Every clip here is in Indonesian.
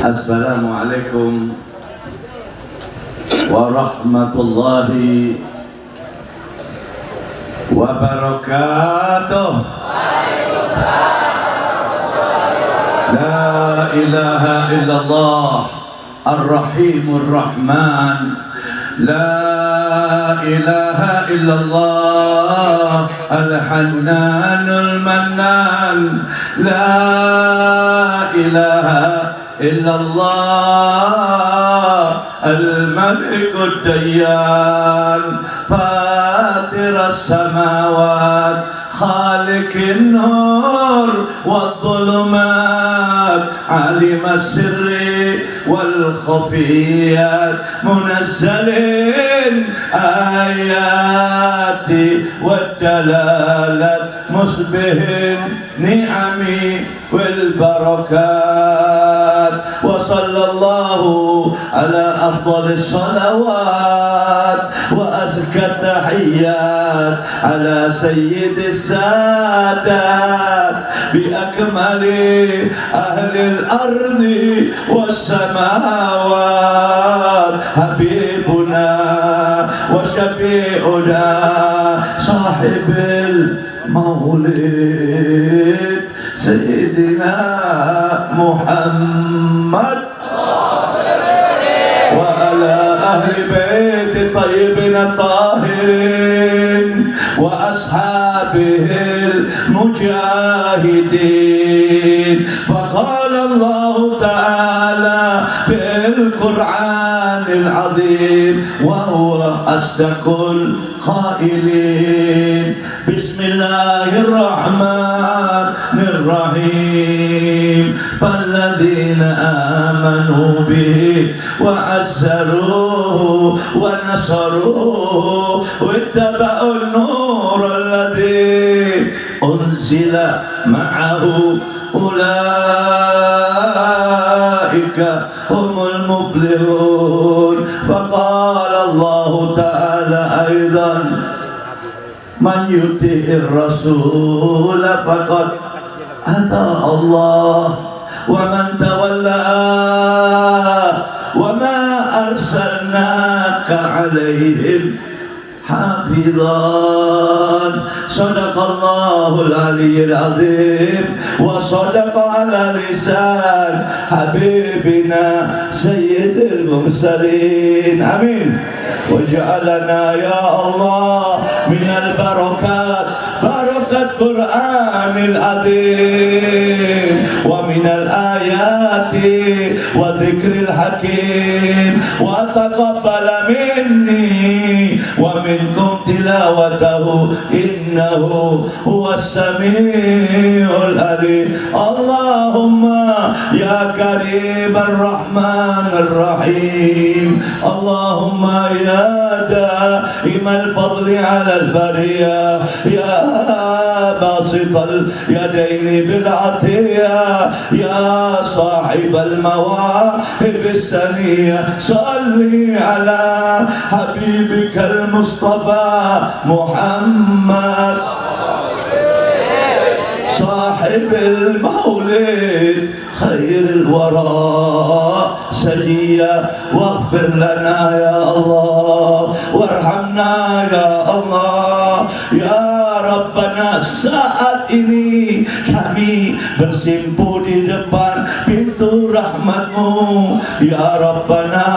Assalamualaikum warahmatullahi wabarakatuh. La ilaha illallah ar-rahimur rahman. La ilaha illallah al-hannanul mannan. La ilaha illallah al-malikud dayyan. Fatir as-samawat خالق النور والظلمات عالم السر والخفيات منزل الآيات والدلالات مشبه النعم والبركات. وصلى الله على أفضل الصلوات وأزكى التحيات على سيد السادات بأكمل أهل الأرض والسماوات حبيبنا وشفيعنا صاحب المولد سيدنا محمد وعلى أهل بيت طيبنا الطاهرين وأصحابه المجاهدين. فقال الله تعالى في القرآن العظيم وهو أصدق القائلين: بسم الله الرحمن الرحيم. فالذين آمنوا به وعزروه ونصروه واتبعوا النور الذي أنزل معه أولئك هم المفلحون. فقال الله تعالى أيضا: من يطع الرسول فقد أطاع الله ومن تولى وما أرسلناك عليهم حافظا. صدق الله العلي العظيم وصدق على لسان حبيبنا سيد المرسلين. آمين. وجعلنا يا الله من البركات بركة قرآن العظيم ومن الآيات وذكر الحكيم. وتقبل مني ومنكم تلاوته إنه هو السميع العليم. اللهم يا كريم الرحمن الرحيم. اللهم يا دائم الفضل على البرية يا باسط اليدين بالعطية يا صاحب المواهب السنية. صل على حبيبك المصطفى محمد صاحب المولد خير الورى سجيا. واغفر لنا يا الله وارحمنا يا الله ya Rabbana. Saat ini kami bersimpu di depan pintu rahmat-Mu ya Rabbana.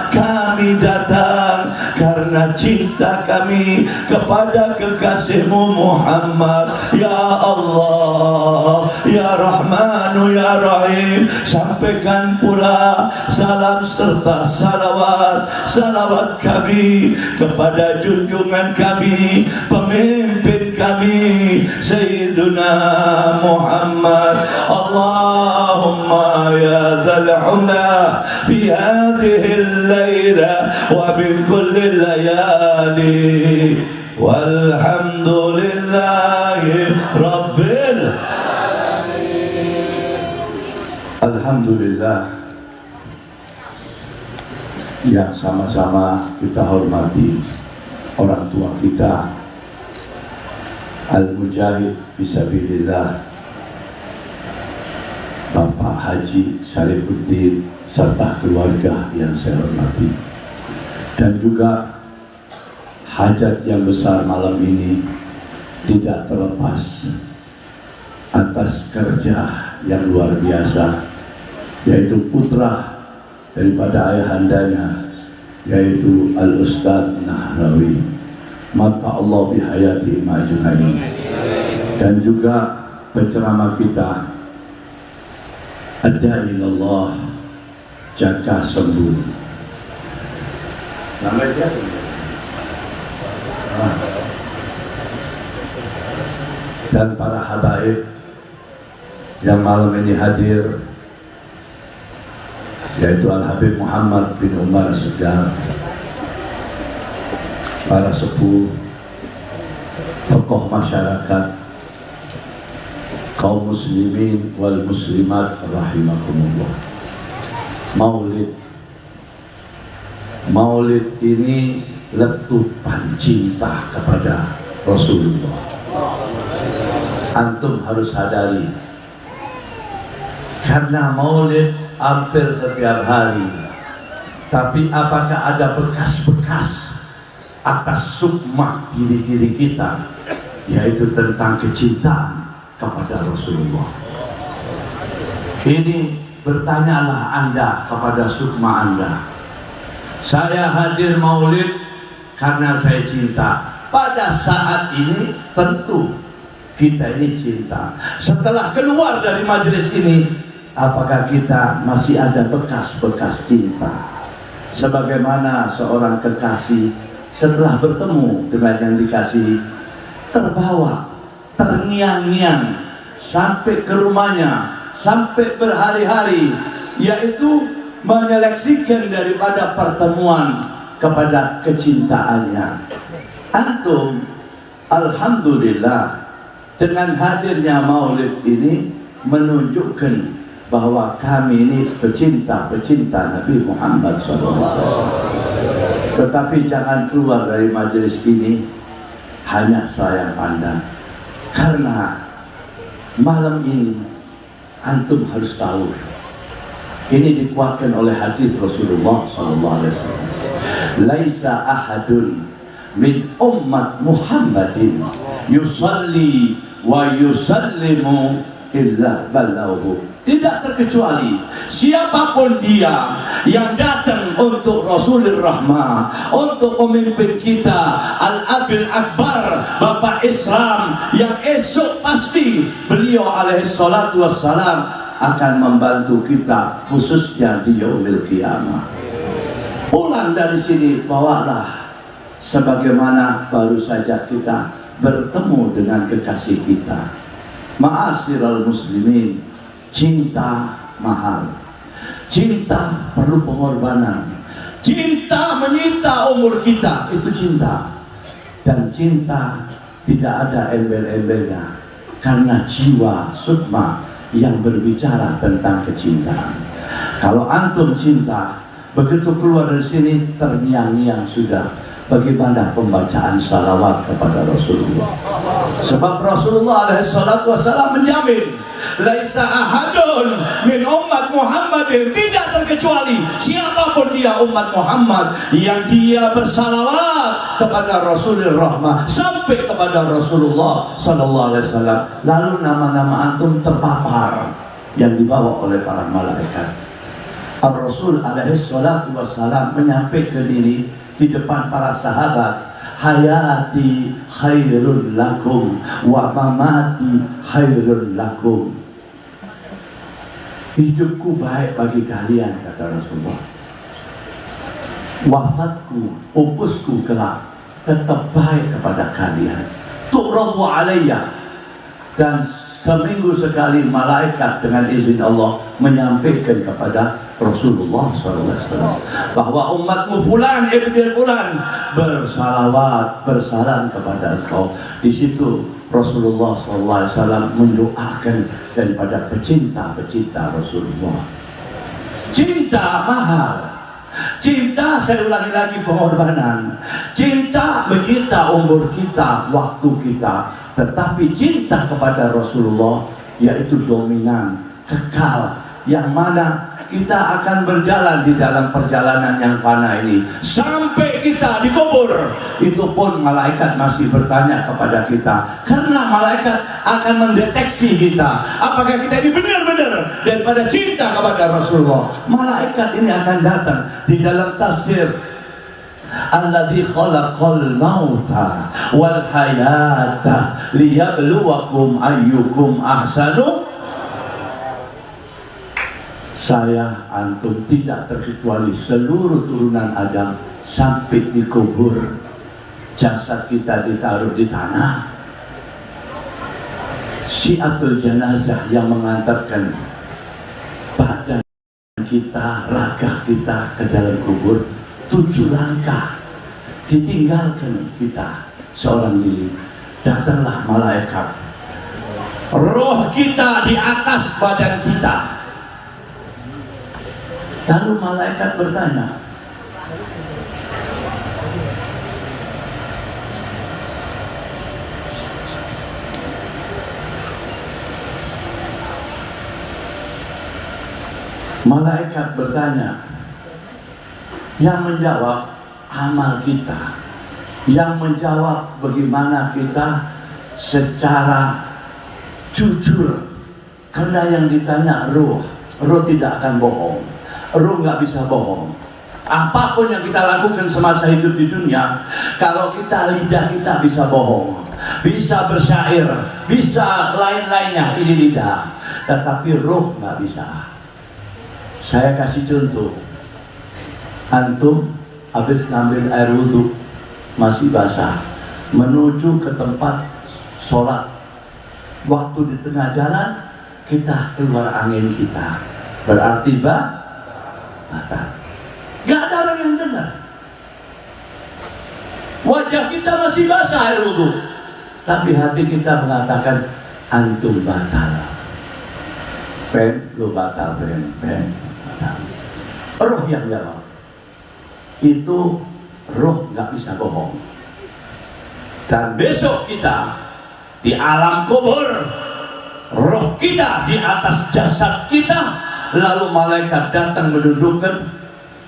Kami datang karena cinta kami kepada kekasih-Mu Muhammad ya Allah ya Rahmanu ya Rahim. Sampaikan pula salam serta salawat kami kepada junjungan kami, pemimpin kami Sayyiduna Muhammad. Allahumma ya dzal ula fi hadhihi al-laila wa min kulli layali walhamdulillahi rabbil alamin. Alhamdulillah yang sama-sama kita hormati orang tua kita Al-Mujahid Fisabilillah Bapak Pak Haji Syarifuddin serta keluarga yang saya hormati, dan juga hajat yang besar malam ini tidak terlepas atas kerja yang luar biasa, yaitu putra daripada ayahandanya, yaitu Al-Ustadz Nahrawi, mata Allah bihayati ma'ajunai, dan juga penceramah kita Ad-Da'ilallah Jaka Sembuh. Nama dia dan para habaib yang malam ini hadir, yaitu Al-Habib Muhammad bin Umar Segaf, para sepuh, tokoh masyarakat, kaum muslimin wal muslimat rahimakumullah. Maulid ini letupan cinta kepada Rasulullah. Antum harus sadari, karena maulid hampir setiap hari, tapi apakah ada bekas-bekas atas sukma diri-diri kita, yaitu tentang kecintaan kepada Rasulullah? Ini bertanyalah Anda kepada sukma Anda. Saya hadir maulid karena saya cinta. Pada saat ini tentu kita ini cinta. Setelah keluar dari majelis ini, apakah kita masih ada bekas-bekas cinta? Sebagaimana seorang kekasih setelah bertemu dengan yang dikasihi, terbawa, terngiang-ngiang sampai ke rumahnya, sampai berhari-hari, yaitu menyeleksikan daripada pertemuan kepada kecintaannya. Antum, alhamdulillah, dengan hadirnya maulid ini menunjukkan bahwa kami ini pecinta-pecinta Nabi Muhammad SAW. Tetapi jangan keluar dari majelis ini hanya saya pandang, karena malam ini antum harus tahu, ini dikuatkan oleh hadis Rasulullah SAW. Laisa ahadun min ummat Muhammadin yusalli wa yusallimu illa ballahu. Tidak terkecuali siapapun dia yang datang untuk Rasulul Rahmah, untuk pemimpin kita Al-Abil Akbar, Bapak Islam, yang esok pasti beliau alaihi salatu wassalam akan membantu kita, khususnya di yaumil qiyamah. Pulang dari sini bawalah sebagaimana baru saja kita bertemu dengan kekasih kita. Ma'asyiral muslimin, cinta mahal, cinta perlu pengorbanan, cinta menyita umur kita, itu cinta. Dan cinta tidak ada embel-embelnya, karena jiwa sukma yang berbicara tentang kecintaan. Kalau antum cinta, begitu keluar dari sini terngiang-ngiang sudah. Bagaimana pembacaan salawat kepada Rasulullah? Sebab Rasulullah SAW menjamin, laisa ahadun min umat Muhammadin, tidak terkecuali siapapun dia umat Muhammad yang dia bersalawat kepada Rasulul Rahmah sampai kepada Rasulullah SAW. Lalu nama-nama antum terpapar yang dibawa oleh para malaikat. Ar-Rasul SAW menyampaikan diri di depan para sahabat, hayati khairul lakum wa mamati khairul lakum. Hidupku baik bagi kalian, kata Rasulullah. Wafatku, pupusku kelak tetap baik kepada kalian. Tu'radu alayya. Dan seminggu sekali malaikat dengan izin Allah menyampaikan kepada Rasulullah SAW bahwa umatmu fulan ibn fulan bersalawat, bersalam kepada engkau. Di situ Rasulullah SAW mendoakan daripada pecinta-pecinta Rasulullah. Cinta mahal, cinta, saya ulangi lagi, pengorbanan. Cinta menyita umur kita, waktu kita. Tetapi cinta kepada Rasulullah yaitu dominan, kekal, yang mana kita akan berjalan di dalam perjalanan yang fana ini sampai kita dikubur. Itu pun malaikat masih bertanya kepada kita, karena malaikat akan mendeteksi kita apakah kita ini benar-benar daripada cinta kepada Rasulullah. Malaikat ini akan datang. Di dalam tafsir, alladzi khalaqal mauta wal hayata liyabluwakum ayyukum ahsanu. Saya, antum, tidak terkecuali seluruh turunan Adam sampai dikubur, jasad kita ditaruh di tanah, syiatul jenazah yang mengantarkan badan kita, raga kita ke dalam kubur, 7 langkah ditinggalkan kita seorang diri. Datanglah malaikat, roh kita di atas badan kita. Lalu malaikat bertanya, yang menjawab amal kita, yang menjawab bagaimana kita secara jujur. Karena yang ditanya roh tidak akan bohong. Ruh nggak bisa bohong. Apapun yang kita lakukan semasa hidup di dunia, kalau kita lidah kita bisa bohong, bisa bersyair, bisa lain-lainnya, ini lidah. Tetapi ruh nggak bisa. Saya kasih contoh. Antum habis ngambil air wudhu, masih basah, menuju ke tempat sholat. Waktu di tengah jalan kita keluar angin kita, berarti batal. Gak ada orang yang dengar. Wajah kita masih basah air wudhu, tapi hati kita mengatakan antum batal. Lu batal, batal. Roh yang jawab. Itu roh gak bisa bohong. Dan besok kita di alam kubur, roh kita di atas jasad kita. Lalu malaikat datang mendudukkan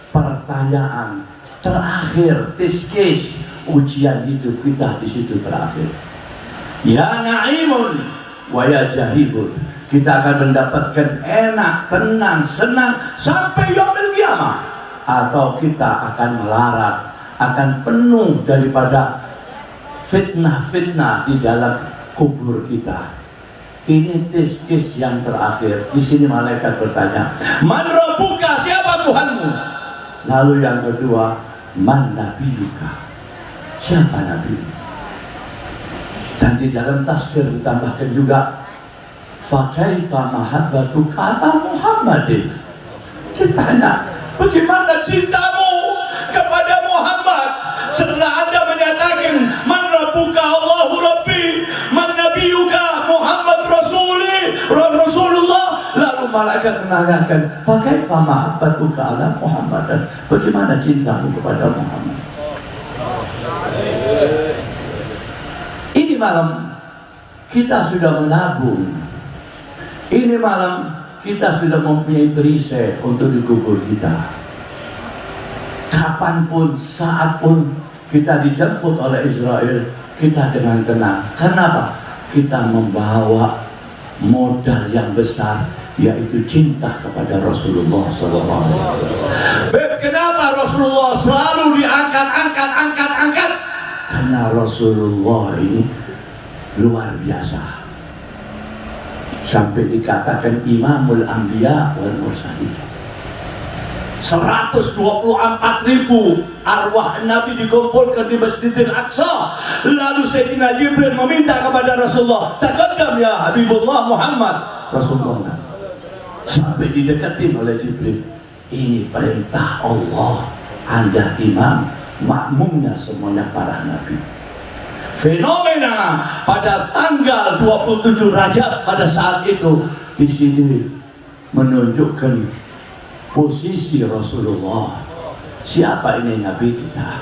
pertanyaan terakhir, test case, ujian hidup kita di situ terakhir. Ya na'imun wa ya jahibun. Kita akan mendapatkan enak, tenang, senang sampai yaumil qiyamah, atau kita akan melarat, akan penuh daripada fitnah-fitnah di dalam kubur kita. Ini test case yang terakhir. Di sini malaikat bertanya, man rabbuka, siapa Tuhanmu? Lalu yang kedua, man nabiyuka, siapa nabi? Dan di dalam tafsir ditambahkan juga, fa kaifa mahabbatuka Muhammadin. Ditanya, bagaimana cintamu kepada Muhammad setelah Anda menyatakan man rabbuka Allahu rabbi, man nabiyuka Muhammad Rasulullah. Lalu malaikat menanyakan, fa kaifa mahabbatuka ala Muhammadan, bagaimana cintamu kepada Muhammad? Ini malam kita sudah menabung. Ini malam kita sudah mempunyai perisai untuk dikubur kita. Kapanpun, saatpun kita dijemput oleh Israel, kita dengan tenang. Kenapa? Kita membawa modal yang besar, yaitu cinta kepada Rasulullah SAW. Kenapa Rasulullah selalu diangkat? Karena Rasulullah ini luar biasa. Sampai dikatakan Imamul Anbiya wal Mursalin. 124.000 arwah Nabi dikumpulkan di Masjidil Aqsa. Lalu Sayyidina Jibril meminta kepada Rasulullah, taqaddam ya Habibullah Muhammad. Rasulullah sampai didekatin oleh Jibril. Ini perintah Allah, Anda imam, makmumnya semuanya para nabi. Fenomena pada tanggal 27 Rajab pada saat itu di sini menunjukkan posisi Rasulullah. Siapa ini Nabi kita?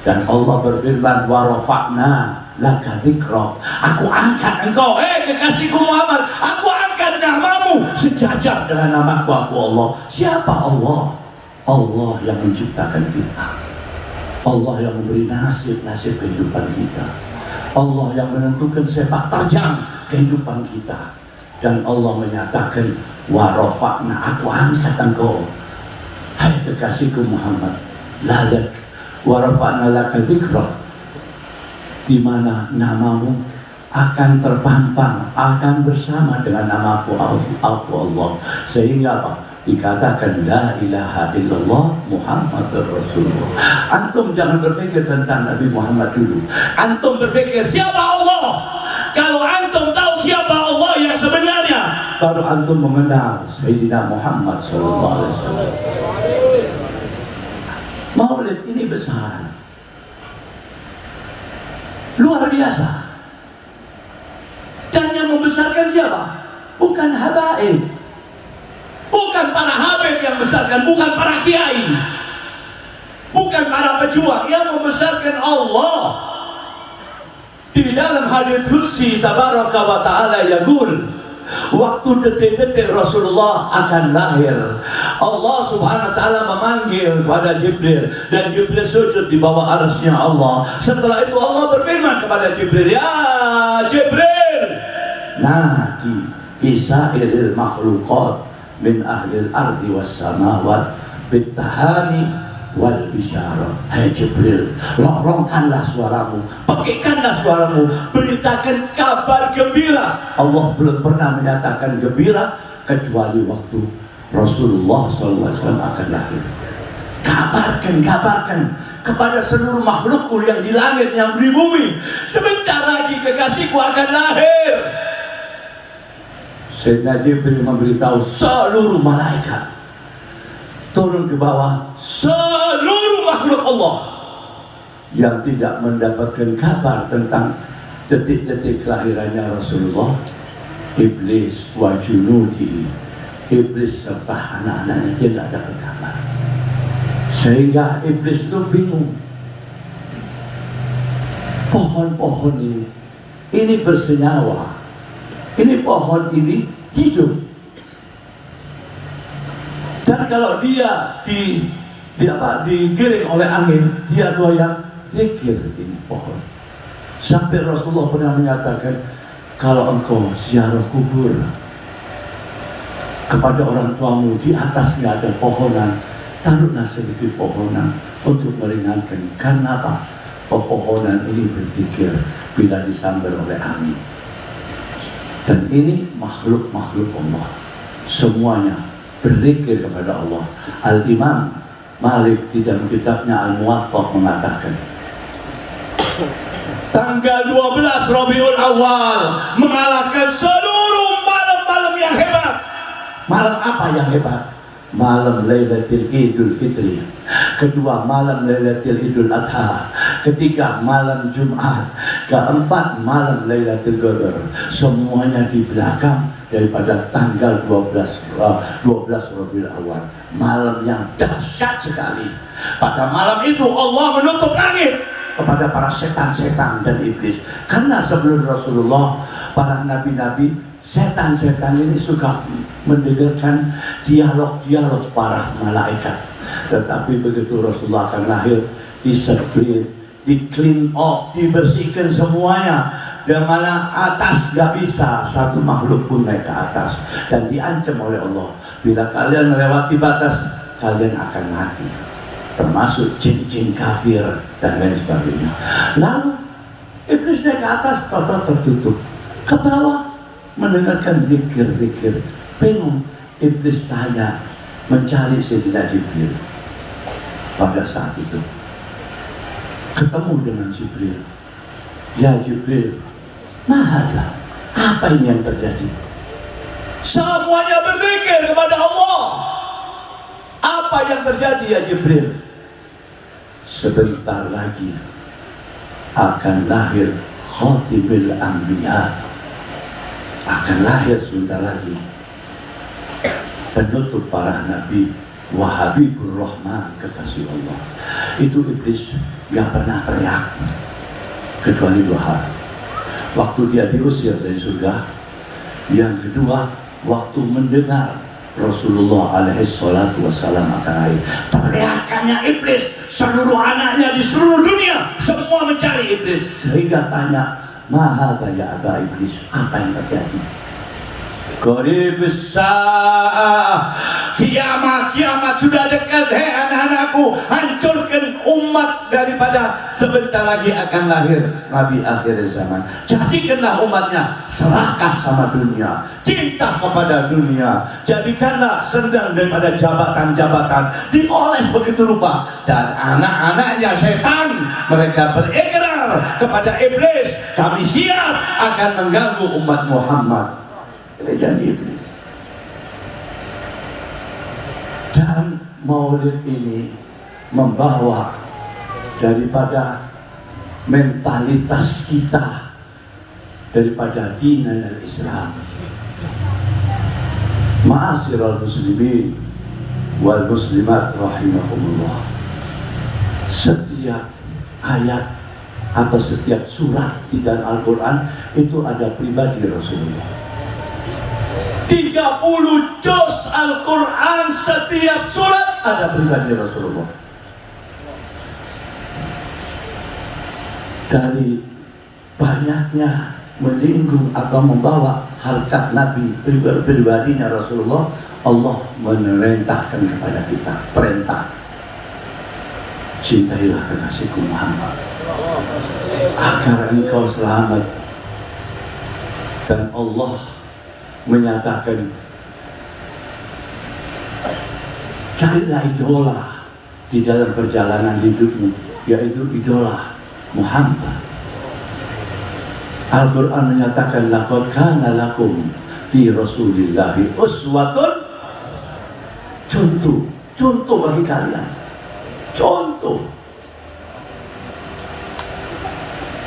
Dan Allah berfirman, wa rafa'na laka dzikra. Aku angkat engkau, kekasihku Muhammad, aku angkat namamu sejajar dengan namaku aku Allah. Siapa Allah? Allah yang menciptakan kita, Allah yang memberi nasib-nasib kehidupan kita, Allah yang menentukan sepak terjang kehidupan kita. Dan Allah menyatakan, wa rafa'na, aku angkat engkau, hai kekasihku Muhammad, lalak wa rafa'na laka dzikrak, di mana namamu akan terpampang, akan bersama dengan namaku aku Allah. Sehingga apa? Dikatakan la ilaha illallah Muhammadur Rasulullah. Antum jangan berpikir tentang Nabi Muhammad dulu. Antum berpikir siapa Allah. Kalau antum tahu siapa Allah yang sebenarnya, baru antum mengenal Sayyidina Muhammad SAW. Maulid ini besar, luar biasa. Dan yang membesarkan siapa? Bukan habaib, bukan para habib yang besarkan, bukan para kiai, bukan para pejuang. Yang membesarkan Allah. Di dalam hadits qudsi tabaraka wa ta'ala yaqul, waktu detik-detik Rasulullah akan lahir, Allah subhanahu wa ta'ala memanggil kepada Jibril, dan Jibril sujud di bawah arasnya Allah. Setelah itu Allah berfirman kepada Jibril, ya Jibril, nadi fisairil makhluqat min ahlil ardi was samawat bittahani wal isyarat. Hai Jibril, lorongkanlah suaramu, pakaikanlah suaramu, beritakan kabar gembira. Allah belum pernah menyatakan gembira kecuali waktu Rasulullah SAW akan lahir. Kabarkan kepada seluruh makhlukku yang di langit, yang di bumi, sebentar lagi kekasihku akan lahir. Sayyidina Jibril memberitahu seluruh malaikat turun ke bawah, seluruh makhluk Allah yang tidak mendapatkan kabar tentang detik-detik kelahirannya Rasulullah, iblis wa junudi, iblis serta anak-anaknya, dia tidak dapat kabar. Sehingga iblis itu bingung. Pohon-pohon ini bersenyawa, ini pohon ini hidup. Dan kalau dia digiring oleh angin, dia goyang, zikir ini pohon. Sampai Rasulullah pernah menyatakan, kalau engkau ziarah kubur kepada orang tuamu, di atasnya ada pohonan, taruhlah sedikit pohonan untuk meringankan. Karena apa? Pepohonan ini berzikir bila disambar oleh angin. Dan ini makhluk-makhluk Allah, semuanya berzikir kepada Allah. Al-Imam Malik di dalam kitabnya Al-Muwatta mengatakan, tanggal 12 Rabiul Awal mengalahkan seluruh malam-malam yang hebat. Malam apa yang hebat? Malam Lailatul Idul Fitri, kedua malam Lailatul Idul Adha, ketiga malam Jumat, keempat malam Lailatul Qadar. Semuanya di belakang daripada tanggal 12 Rabiul Awal. Malam yang dahsyat sekali. Pada malam itu Allah menutup langit kepada para setan-setan dan iblis. Karena sebelum Rasulullah, para nabi-nabi, setan-setan ini suka mendengarkan dialog-dialog para malaikat. Tetapi begitu Rasulullah akan lahir, disebrit, di clean off, dibersihkan semuanya. Dan mana atas gak bisa satu makhluk pun naik ke atas. Dan diancam oleh Allah, bila kalian melewati batas, kalian akan mati, termasuk jin-jin kafir dan lain sebagainya. Lalu iblis naik ke atas, total tertutup. Ke bawah mendengarkan zikir-zikir. Bingung, iblis tanya, mencari Sayyidina Jibril. Pada saat itu ketemu dengan Jibril. Ya Jibril, mahalah, apa ini yang terjadi? Semuanya berzikir kepada Allah. Apa yang terjadi ya Jibril? Sebentar lagi akan lahir Khatimul Anbiya. Akan lahir sebentar lagi penutup para nabi, wa Habibur Rahman, kekasih Allah. Itu iblis gak pernah teriak kecuali 2 hal. Waktu dia diusir dari surga. Yang kedua, waktu mendengar Rasulullah alaihi salatu wassalam akan lahir, teriakannya iblis, seluruh anaknya di seluruh dunia semua mencari iblis, sehingga tanya, maha daya Aba Iblis, apa yang terjadi? Qarib as-saah, kiamat sudah dekat. Hei anak-anakku, hancurkan umat daripada sebentar lagi akan lahir Nabi akhir zaman. Jadikanlah umatnya serahkah sama dunia, cinta kepada dunia, jadikanlah sendang daripada jabatan-jabatan, dioles begitu rupa. Dan anak-anaknya setan, mereka berikrar kepada iblis, kami siap akan mengganggu umat Muhammad. Jadi iblis. Dan maulid ini membawa daripada mentalitas kita, daripada dinan al-Islam. Ma'asyiral muslimin wal muslimat rahimakumullah, setiap ayat atau setiap surat di dalam Al-Quran itu ada pribadi Rasulullah. 30 juz Al-Quran, setiap surat ada pribadi Rasulullah. Dari banyaknya menyinggung atau membawa harkat Nabi, pribadinya Rasulullah, Allah memerintahkan kepada kita perintah, cintailah kekasihku Muhammad agar engkau selamat. Dan Allah menyatakan, carilah idola di dalam perjalanan hidupmu, yaitu idola Muhammad. Al-Quran menyatakan, laqad kana lakum fi rasulillahi uswatun, contoh bagi kalian, contoh.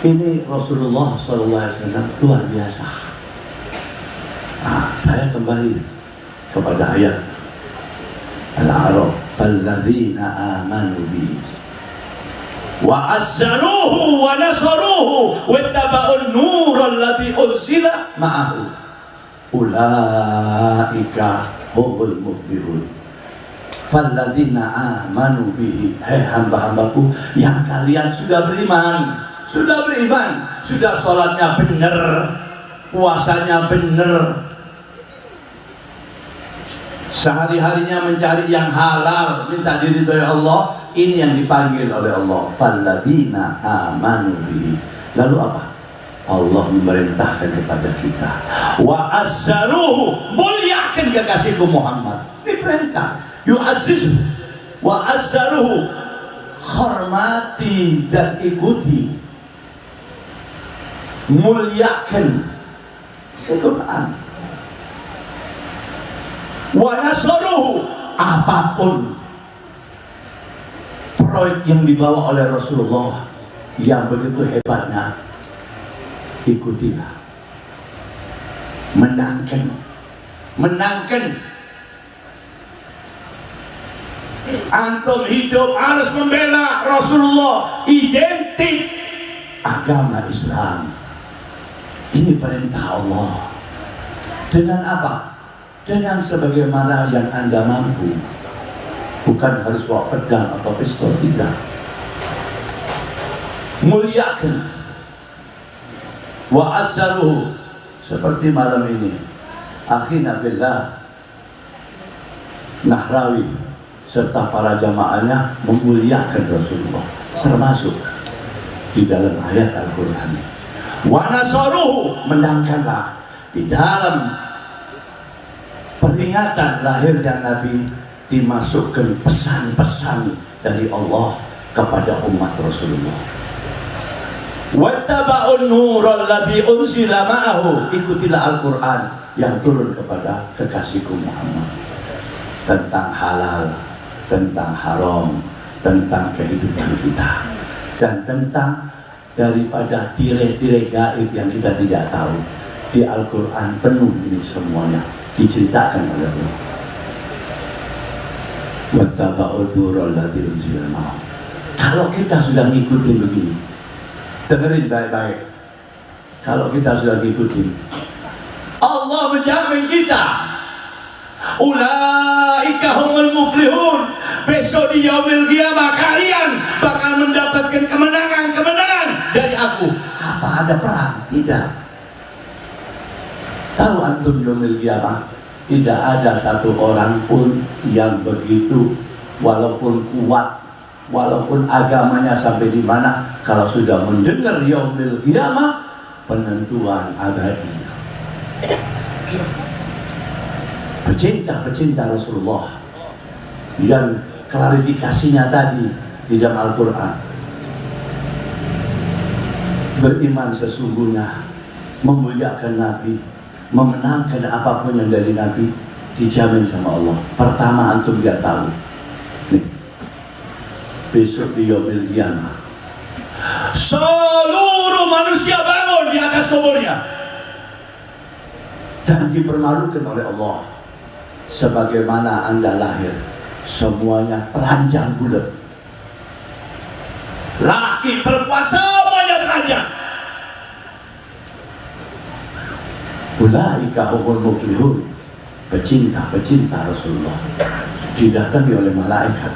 Ini Rasulullah SAW luar biasa. Saya kembali kepada ayat Al-A'raf, falladzina amanu bi wa azzaruhu wa nasaruhu wattaba'un nura alladzi unzila ma'ahu ulaika humul muflihun. Falladzina amanu bihi, hei hamba-hambaku yang kalian sudah beriman, sudah sholatnya benar, puasanya benar, sehari-harinya mencari yang halal, minta diridhoi Allah. Ini yang dipanggil oleh Allah, falladzina amanu bihi. Lalu apa? Allah memerintahkan kepada kita, wa azzaruhu, muliakan kekasihku Muhammad. Ini perintah, yu'azzizu wa azzaruhu, hormati dan ikuti, muliakan Al-Quran. Wa nasaruhu, apapun proyek yang dibawa oleh Rasulullah yang begitu hebatnya, ikutilah, menangkan. Antum hidup harus membela Rasulullah, identik agama Islam. Ini perintah Allah. Dengan apa? Dengan sebagaimana yang Anda mampu. Bukan harus bawa pedang atau pistol, tidak. Muliakan. Wa azzaruhu, seperti malam ini akhina fillah Nahrawi serta para jamaahnya memuliakan Rasulullah, termasuk di dalam ayat Al-Quran. Wa nasaruhu, menangkanlah di dalam peringatan lahirnya Nabi, dimasukkan pesan-pesan dari Allah kepada umat Rasulullah. Wattaba'un nural ladzi unzila ma'ahu, ikutilah Al-Quran yang turun kepada kekasihku Muhammad, tentang halal, tentang haram, tentang kehidupan kita, dan tentang daripada tirai-tirai gaib yang kita tidak tahu. Di Al-Quran penuh ini semuanya diceritakan oleh Allah. Wattaba'un nural ladzi unzila ma'ahu. Kalau kita sudah ngikutin begini, dengerin baik-baik. Kalau kita sudah ngikutin, Allah menjamin kita. Ulaika humul muflihun. Besok di yaumil qiyamah kalian bakal mendapatkan kemenangan dari aku. Apa ada perang? Tidak. Tahu antum yaumil qiyamah? Tidak ada satu orang pun yang begitu, walaupun kuat, walaupun agamanya sampai di mana, kalau sudah mendengar yaumil qiyamah, penentuan abadi. Pecinta Rasulullah yang klarifikasinya tadi di dalam Al-Quran, beriman sesungguhnya, memuliakan Nabi, memenangkan apapun yang dari Nabi, dijamin sama Allah. Pertama antum biar tahu nih, besok di yaumil qiyamah seluruh manusia bangun di atas kuburnya dan dipermalukan oleh Allah. Sebagaimana anda lahir, semuanya telanjang bulat, laki perempuan semuanya telanjang. Ulaika humul muflihun. Pecinta Rasulullah didatangi oleh malaikat.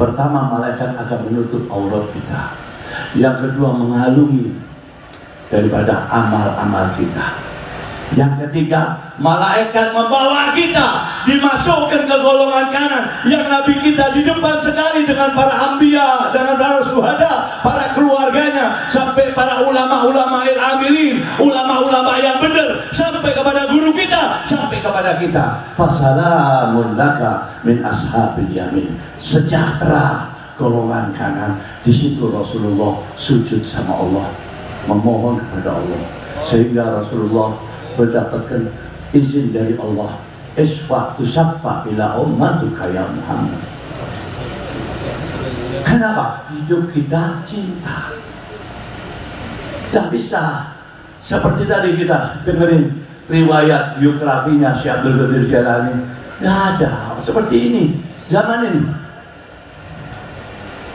Pertama, malaikat akan menutup aurat kita. Yang kedua, menghalungi daripada amal-amal kita. Yang ketiga, malaikat membawa kita dimasukkan ke golongan kanan. Yang Nabi kita di depan sekali dengan para anbiya, dengan para syuhada, para keluarganya, sampai para ulama-ulama amilin, ulama-ulama yang benar, sampai kepada guru kita, sampai kepada kita. Fasalamun laka min ashabil yamin. Sejahtera golongan kanan. Di situ Rasulullah sujud sama Allah, memohon kepada Allah, sehingga Rasulullah mendapatkan izin dari Allah, isfa tusaffa ila ummatuka ya Muhammad. Kenapa? Hidup kita cinta. Tidak bisa seperti tadi kita dengerin riwayat biografinya Syekh Abdul Qadir Jailani. Tidak ada seperti ini zaman ini.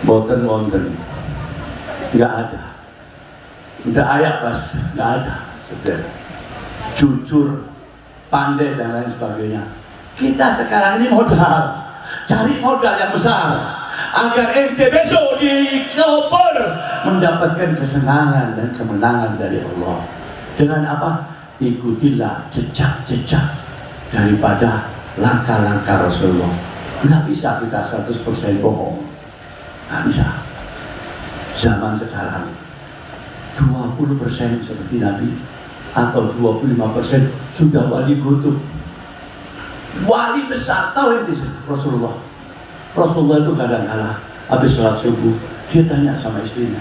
Wonten nggak ada. Tidak ayat pas, nggak ada. Sebenarnya jujur, pandai dan lain sebagainya. Kita sekarang ini modal, cari modal yang besar agar ente besok di kubur mendapatkan kesenangan dan kemenangan dari Allah. Dengan apa? Ikutilah jejak-jejak daripada langkah-langkah Rasulullah. Nggak bisa kita 100% bohong, nggak bisa. Zaman sekarang 20% seperti Nabi, atau 25% sudah wali kutub, wali besar. Tahu itu Rasulullah itu kadang-kala habis sholat subuh dia tanya sama istrinya,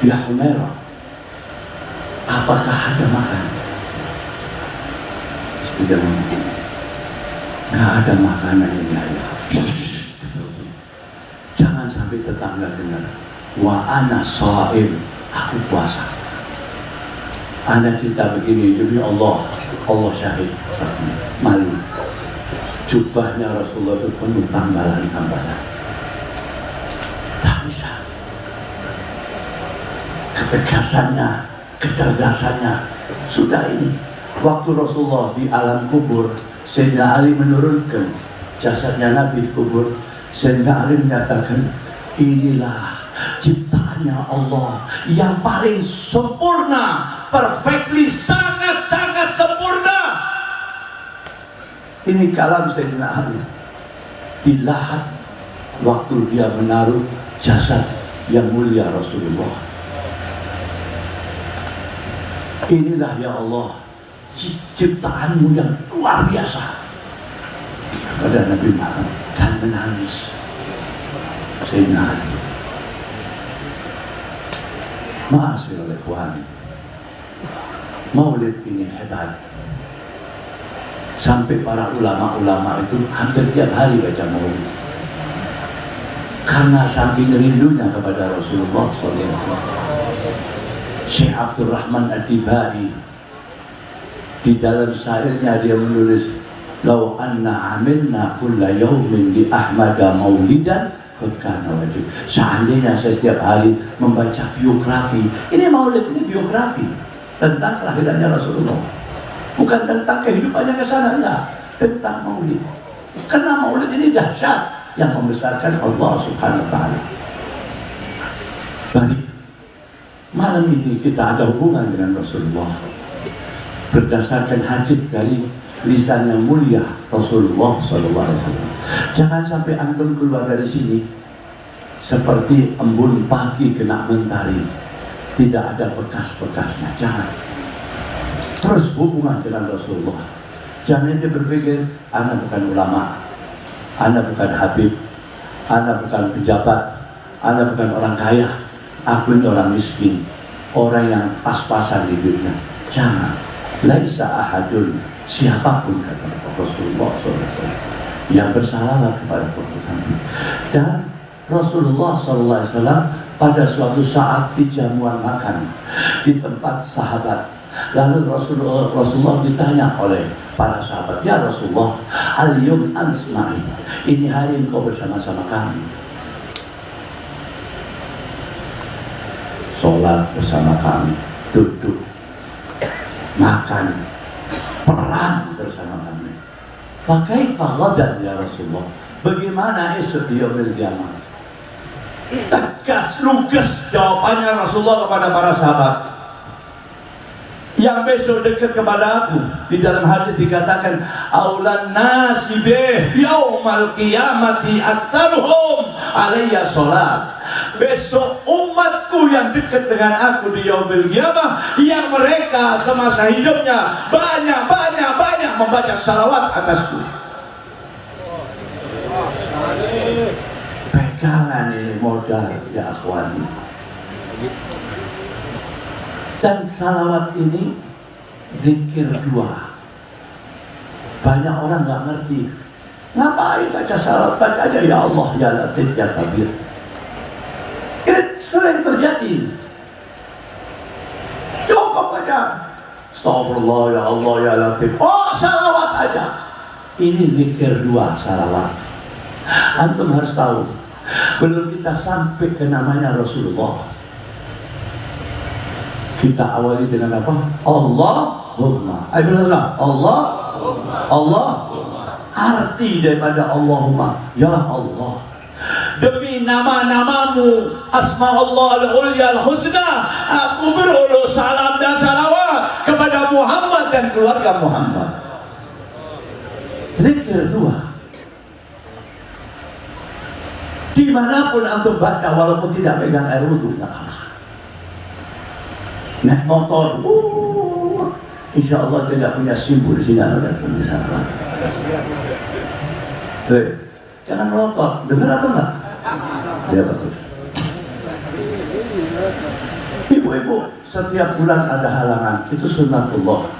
ya Humairah, apakah ada makan? Istrinya ngomong, nggak ada makanan ini ayah. Jangan sampai tetangga dengar. Wa ana shaim, aku puasa. Anda cerita begini, demi Allah, Allah syahid, malu. Jubahnya Rasulullah itu penuh tambalan-tambalan. Tak bisa. Ketegasannya, kecerdasannya, sudah ini. Waktu Rasulullah di alam kubur, Sayyidina Ali menurunkan jasadnya Nabi di kubur. Sayyidina Ali menyatakan, inilah ciptaannya Allah yang paling sempurna, perfectly, sangat-sangat sempurna. Ini kalam Sayyidina Ali di Lahad waktu dia menaruh jasad yang mulia Rasulullah. Inilah ya Allah ciptaanmu yang luar biasa. Pada Nabi Muhammad dan menangis Sayyidina Ali. Ma'asyiral ikhwan, Maulid ini hebat. Sampai para ulama-ulama itu hampir tiap hari baca maulid. Karena saking rindunya kepada Rasulullah SAW. Syekh Abdul Rahman Ad-Dibai di dalam syairnya dia menulis, "Lau anna amilna kulla yawmin li Ahmada maulidan kana wajib." Seandainya saya setiap hari membaca biografi, ini maulid ini biografi tentang kelahirannya Rasulullah. Bukan tentang kehidupannya ke sana, enggak. Tentang maulid. Karena maulid ini dahsyat yang membesarkan Allah Subhanahu wa Ta'ala. Baik, malam ini kita ada hubungan dengan Rasulullah berdasarkan hadis dari lisan yang mulia Rasulullah SAW. Jangan sampai antum keluar dari sini seperti embun pagi kena mentari, tidak ada bekas-bekasnya. Jangan. Terus hubungan dengan Rasulullah. Jangan ente berpikir, Anda bukan ulama, Anda bukan habib, Anda bukan pejabat, Anda bukan orang kaya, aku ini orang miskin, orang yang pas-pasan hidupnya. Jangan. Laisa ahadun, siapapun kata Rasulullah SAW yang bersalawat kepada Rasulullah. Dan Rasulullah SAW pada suatu saat di jamuan makan di tempat sahabat, lalu Rasulullah ditanya oleh para sahabat, ya Rasulullah, al-yum ansma'i, ini hari engkau bersama-sama kami, sholat bersama kami, duduk, makan, perang bersama kami. Fakaifa ghadan ya Rasulullah, bagaimana esok di yaumil qiyamah? Tegas lugas jawabannya Rasulullah kepada para sahabat. Yang besok dekat kepada aku, di dalam hadis dikatakan aulan nasi bih yaumal qiyamati aktaruhum alayya sholat. Besok umatku yang dekat dengan aku di yaumil qiyamah, yang mereka semasa hidupnya banyak membaca salawat atasku. Pegangan ini modal ya akhwani. Dan salawat ini zikir dua. Banyak orang nggak ngerti. Ngapain baca salawat? Baca aja ya Allah, ya Latif, ya Kabir. Ini sering terjadi. Cukup baca Astagfirullah ya Allah ya Latif. Oh, salawat aja. Ini zikir dua, salawat. Antum harus tahu, belum kita sampai ke namanya Rasulullah, kita awali dengan apa? Allahumma. Ayo bilang Allah. Arti daripada Allahumma, ya Allah, demi nama-namamu, asma Allah al-ulya al-husna, aku berulur salam dan salawat kepada Muhammad dan keluarga Muhammad. Zikir dua. Dimanapun antum baca, walaupun tidak pegang air wudhu, tidak apa. Naik motor, insya Allah tidak punya simbol di sini, ada tulisan. Jangan merokok, dengar atau enggak? Ya bagus. Ibu-ibu, setiap bulan ada halangan, itu sunnatullah.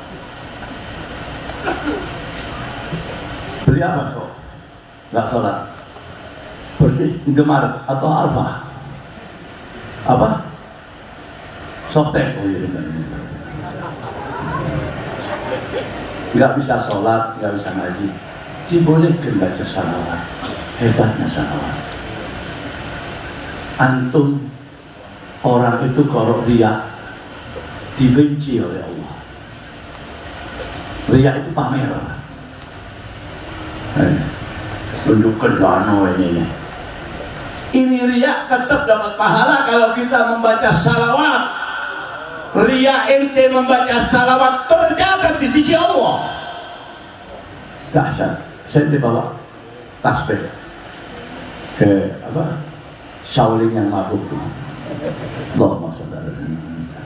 Beli apa kok? Enggak sholat. Persis Indomaret atau Alfa. Apa? Softtek. Oh iya benar. Nggak bisa sholat, nggak bisa ngaji, dibolehkan baca salawat. Hebatnya salawat. Antum, orang itu kalau riya dibenci oleh Allah. Riya itu pamer. Tunjukkan dano ini. Ini riya tetap dapat pahala kalau kita membaca salawat. Riya ente membaca salawat tercatat di sisi Allah. Dahsyat. Saya dibawa tasbih ke apa? Shaolin yang mabuk tuh. Allahumma sholli ala sayyidina.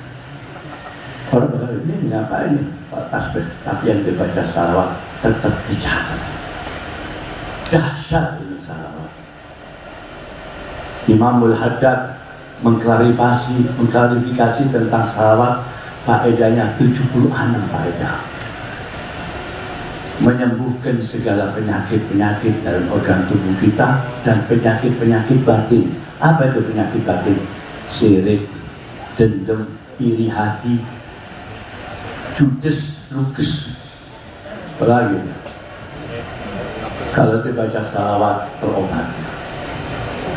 Orang berkata ini ngapain nih tasbih? Tapi yang dibaca salawat tetap dicatat. Dahsyat ini salawat. Imamul Haddad mengklarifikasi tentang salawat, faedahnya 76 faedah. Menyembuhkan segala penyakit-penyakit dalam organ tubuh kita dan penyakit-penyakit batin. Apa itu penyakit batin? Sirik, dendam, iri hati, judes, luges. Apalagi kalau dibaca salawat terobat.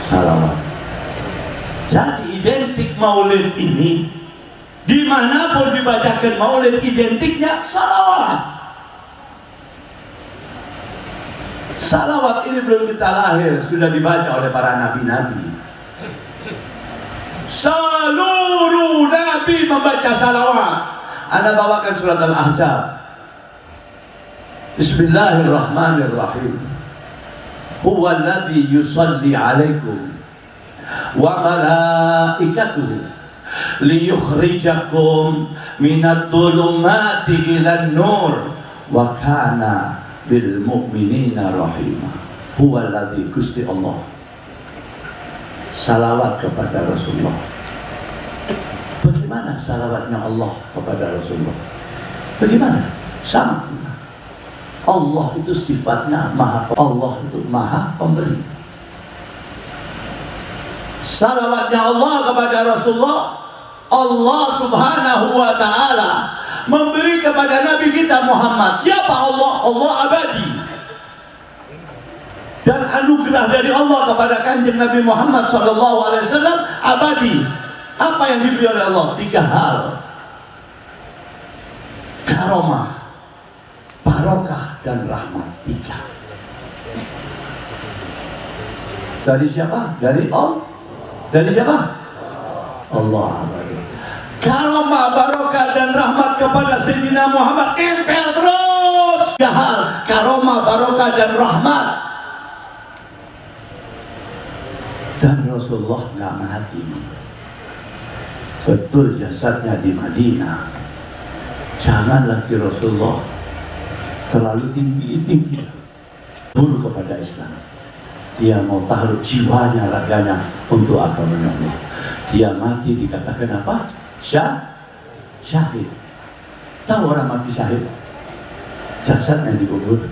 Salawat. Jadi identik maulid ini Dimanapun dibacakan maulid, identiknya salawat. Salawat ini belum kita lahir sudah dibaca oleh para nabi-nabi. Seluruh nabi membaca salawat. Anda bawakan surat Al-Ahzab. Bismillahirrahmanirrahim. Huwa alladhi yusalli alaikum wa malaikatuhu liyukhrijakum minad dhulumati ilan nur wa kana bil mu'minina rahimah. Huwa alladhi, Gusti Allah. Salawat kepada Rasulullah. Bagaimana salawatnya Allah kepada Rasulullah? Bagaimana? Sama. Allah itu sifatnya maha, Allah itu maha pemberi. Salawatnya Allah kepada Rasulullah, Allah subhanahu wa ta'ala memberi kepada Nabi kita Muhammad. Siapa Allah? Allah abadi. Dan anugerah dari Allah kepada kanjeng Nabi Muhammad SAW abadi. Apa yang diberi oleh Allah? 3 hal. Karomah, barokah, dan rahmat. 3. Dari siapa? Dari Allah. Dari siapa? Allah abadi. Karomah, barokah, dan rahmat kepada Sayyidina Muhammad nempel terus. 3 hal. Karomah, barokah, dan rahmat. Dan Rasulullah nggak mati. Betul jasadnya di Madinah. Jangan lagi Rasulullah terlalu tinggi buru kepada Islam. Dia mau taruh jiwanya, raganya untuk agamanya Allah. Dia mati dikatakan apa? Syahid. Tahu orang mati syahid? Jasadnya dikubur,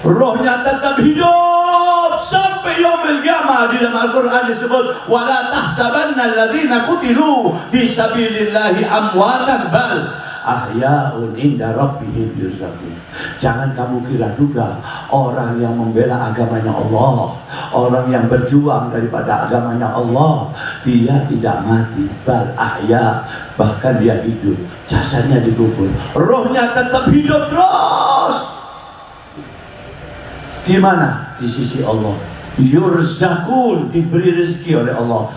rohnya tetap hidup sampai yaumil qiyamah. Di dalam Al-Quran disebut wala tahsabanna alladzina qutilu fi sabilillahi amwatan bal ahya'un inda rabbihim yurzaqun. Jangan kamu kira juga orang yang membela agamanya Allah, orang yang berjuang daripada agamanya Allah, dia tidak mati, bal ahya, bahkan dia hidup, jasadnya dikubur, rohnya tetap hidup terus. Di mana? Di sisi Allah. Yurzaqun, diberi rezeki oleh Allah.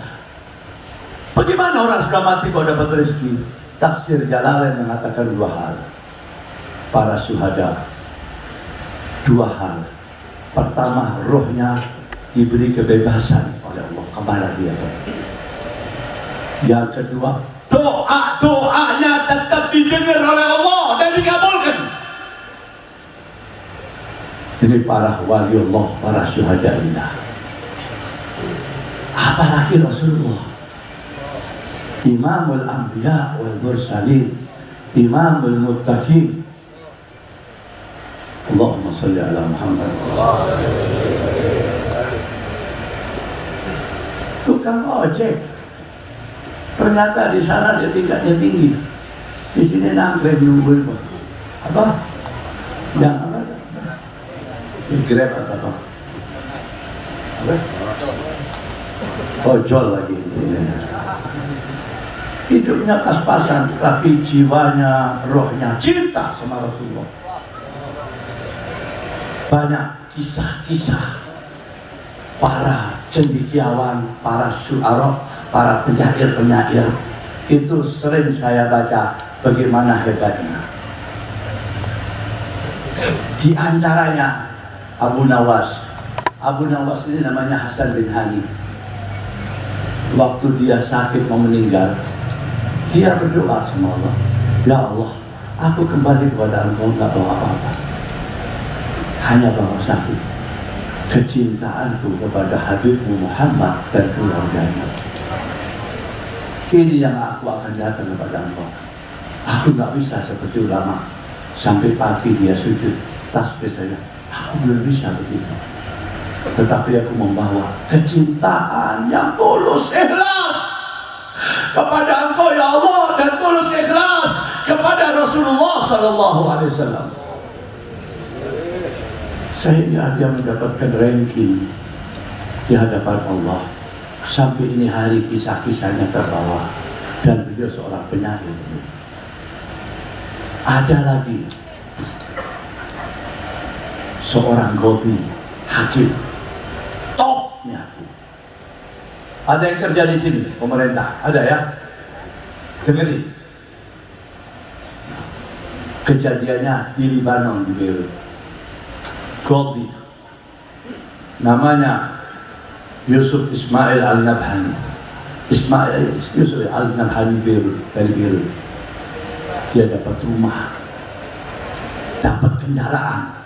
Bagaimana orang sudah mati kok dapat rezeki? Tafsir Jalalain mengatakan 2 hal. Para syuhada 2 hal. Pertama, rohnya diberi kebebasan oleh Allah kemana dia. Yang kedua, doa-doanya tetap didengar oleh Allah dan dikabulkan. Ini para waliullah, para syuhada indah. Apalagi Rasulullah, Imamul Anbiya wal Mursalin, Imamul Muttaqin. Allahumma salli ala Muhammad. Tukang ojek, ternyata di sana dia tingkatnya tinggi, di sini nangkring nungguin apa? Yang apa? Grab atau apa? Apa? Ojol lagi. Hidupnya pas-pasan, tapi jiwanya, rohnya cinta sama Rasulullah. Banyak kisah-kisah para cendekiawan, para syu'ara, para penyair-penyair. Itu sering saya baca bagaimana hebatnya. Di antaranya Abu Nawas. Abu Nawas ini namanya Hasan bin Hani. Waktu dia sakit mau meninggal, dia berdoa sama Allah, ya Allah, aku kembali kepada Engkau, nggak bawa apa-apa, hanya bawa satu, kecintaanku kepada Habibmu Muhammad dan keluarganya. Ini yang aku akan datang kepada Engkau. Aku nggak bisa seperti ulama sampai pagi dia sujud tasbih saja. Aku belum bisa begitu. Tetapi aku membawa kecintaan yang tulus, ikhlas kepada Engkau ya Allah, dan tulus ikhlas kepada Rasulullah SAW. Sehingga dia mendapatkan ranking di hadapan Allah. Sampai ini hari kisah-kisahnya terbawa. dan beliau seorang penyair. Ada lagi seorang Qadhi, hakim, topnya hakim. Ada yang kerja di sini, pemerintah, ada ya? Dengerin. Kejadiannya di Libanon, di Beirut. Qadhi, namanya Yusuf Ismail Al-Nabhani. Yusuf Al-Nabhani dari Beirut. Dia dapat rumah, dapat kendaraan,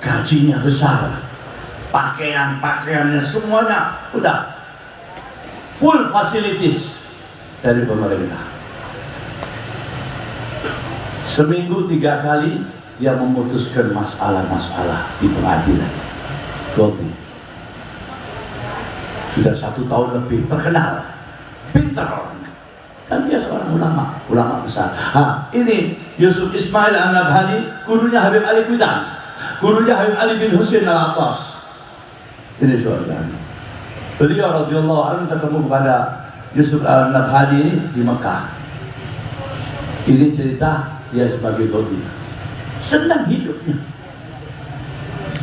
gajinya besar, pakaiannya semuanya udah full facilities dari pemerintah. Seminggu 3 kali dia memutuskan masalah-masalah di pengadilan. Qadhi sudah 1 tahun lebih, terkenal, pintar orangnya. Dan dia seorang ulama besar. Ini Yusuf Ismail Al-Nabhani, gurunya Habib Ali Qudan, gurunya Habib Ali bin Husain Al-Attas. Ini saudara. Beliau radhiyallahu anhu ketemu kepada Yusuf Al-Nabhani ini di Mekah. Ini cerita dia sebagai Qadhi. Senang hidupnya.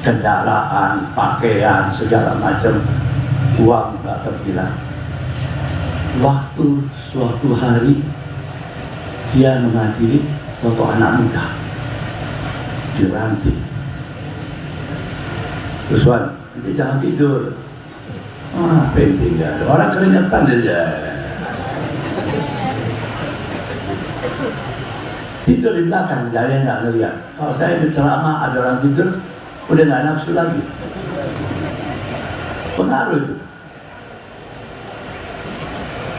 Kendaraan, pakaian, segala macam, uang tak terkira. Waktu suatu hari dia menghadiri foto anak muda di ranting. Terus Wan, jangan tidur. Penting ya. Orang keringetan aja. Tidur di belakang, dari yang nggak ngeliat. Kalau saya berceramah ada orang tidur, udah nggak nafsu lagi. Pengaruh itu.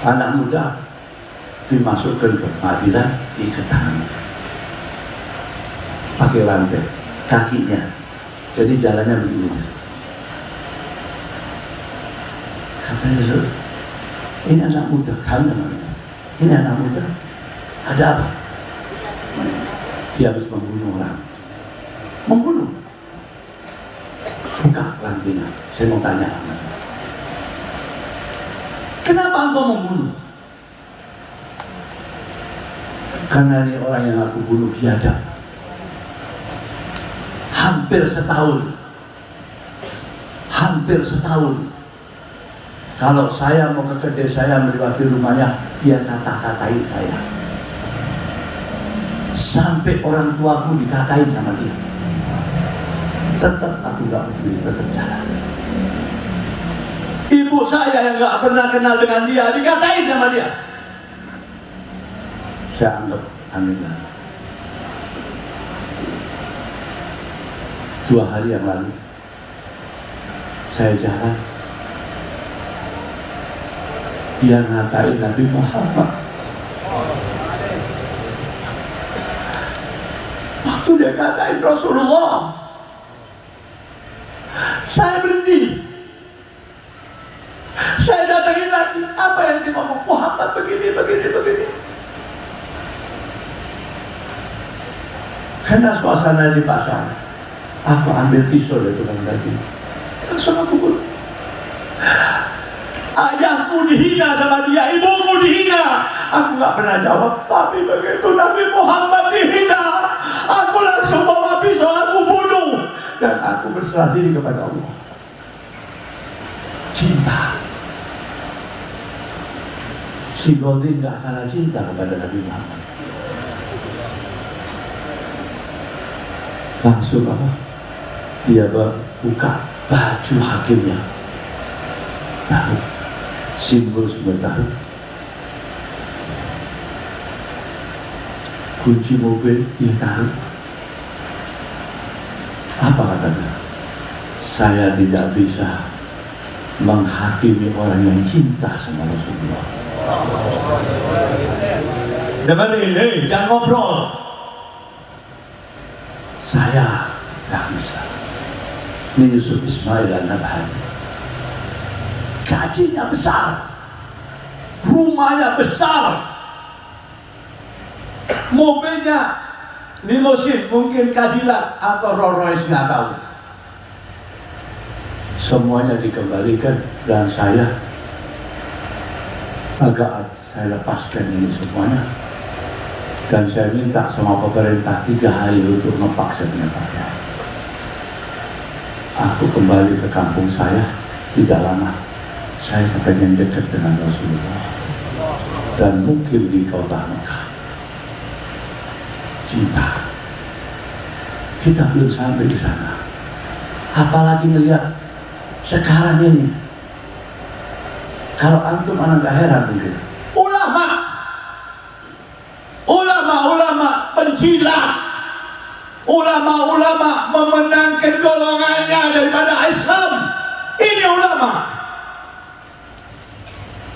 Anak muda dimasukkan ke pengadilan, diikat tangannya, pakai rantai, kakinya, jadi jalannya begini. Kata Yusuf, ini anak muda, ini anak muda, ada apa? Dia habis membunuh orang, buka rantainya. Saya mau tanya, kenapa engkau membunuh? Karena ini orang yang aku bunuh biadab. Hampir setahun. Kalau saya mau ke kedai saya melewati rumahnya, dia kata-katain saya. Sampai orang tuaku dikatain sama dia. Tetap aku gak peduli, tetap jalan. Ibu saya yang gak pernah kenal dengan dia dikatain sama dia. Saya anggap alhamdulillah. 2 hari yang lalu saya jalan, dia ngatain Nabi Muhammad. Waktu dia ngatain Rasulullah, saya berhenti. Saya datangin lagi, apa yang dia ngomong? Muhammad begini. Karena suasana di pasar, aku ambil pisau dari tukang daging, langsung aku bunuh. Ayahku dihina sama dia, ibuku dihina. Aku gak pernah jawab, tapi begitu Nabi Muhammad dihina, aku langsung bawa pisau, aku bunuh. Dan aku berserah diri kepada Allah. Cinta. Si Qadhi gak kalah cinta kepada Nabi Muhammad. Langsung apa? Dia buka baju hakimnya, tahu simbol semua tahu. Kunci mobil dia tahu. Apa katanya? Saya tidak bisa menghakimi orang yang cinta sama Rasulullah. Dengan ini jangan ngobrol. Saya tidak bisa. Ini Yusuf Ismail Al-Nabhani. Gajinya besar, rumahnya besar, mobilnya limousine, mungkin Cadillac atau Rolls Royce, nggak tahu. Semuanya dikembalikan dan saya agak saya lepaskan ini semuanya. Dan saya minta sama pemerintah 3 hari untuk memaksa penyebaran. Aku kembali ke kampung saya, tidak lama saya pengen dekat dengan Rasulullah dan mungkin di kota Mekah. Cinta kita belum sampai di sana, apalagi melihat sekarang ini. Kalau antum anak gak heran mungkin ulama penjilat, ulama memenangkan golongannya daripada Islam. Ini ulama,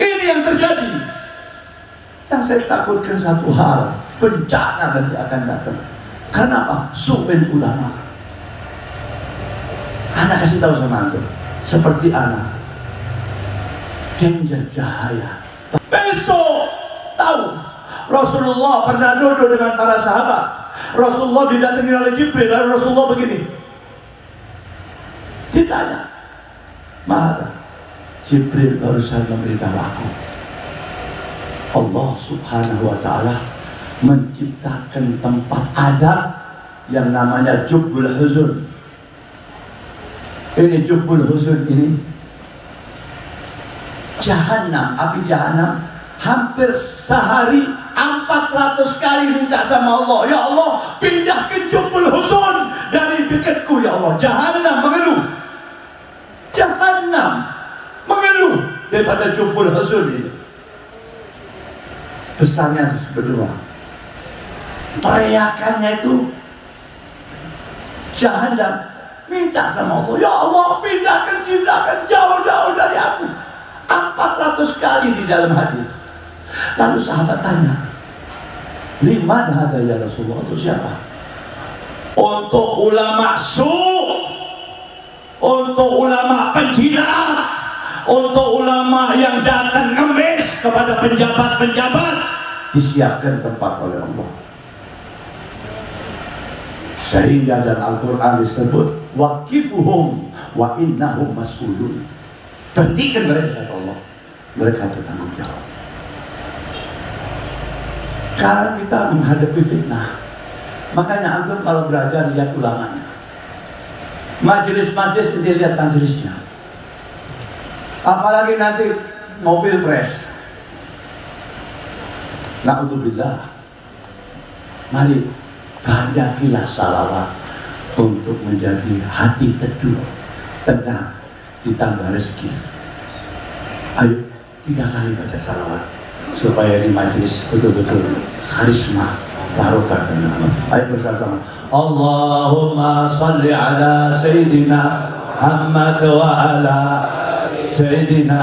ini yang terjadi. Yang saya takutkan satu hal, bencana nanti akan datang. Kenapa? Su'il ulama. Anak kasih tahu sama antum, seperti anak Genjer Cahaya. Besok tahu Rasulullah pernah duduk dengan para sahabat. Rasulullah didatangi oleh Jibril, lalu Rasulullah begini. Ditanya, "Mana?" Jibril barusan memberitahu aku, Allah Subhanahu wa ta'ala menciptakan tempat azab yang namanya Jubbul Huzun. Ini Jubbul Huzun ini Jahannam, api Jahannam. Hampir sehari 400 kali minta sama Allah, ya Allah pindahkan Jubbul Huzun dari dekatku ya Allah. Jahannam mengeluh, Jahannam mengeluh daripada Jubbul Huzun ini. Besarnya berdua, teriakannya itu Jahannam minta sama Allah, ya Allah pindahkan jauh-jauh dari aku. 400 kali di dalam hadis. Lalu sahabat tanya, "Liman hadza ya Rasulullah?" Untuk siapa? Untuk ulama untuk ulama penjilat, untuk ulama yang datang ngemis kepada penjabat-penjabat. Disiapkan tempat oleh Allah. Sehingga dalam Al-Quran disebut waqifuhum wa innahum mas'ulun. Berhentikan mereka, kata Allah, mereka bertanggung jawab. Karena kita menghadapi fitnah, makanya antum kalau belajar lihat ulamanya. Majelis-majelis ini lihat majelisnya. Apalagi nanti mobil pres. Na'udzubillah. Mari banyakilah salawat untuk menjadi hati teduh, tenang, ditambah rezeki. Ayo 3 kali baca salawat supaya di majelis betul-betul karisma, barokah dan rahmat. Ayo bersama-sama. Allahumma salli ala Sayyidina Muhammad wa ala Sayyidina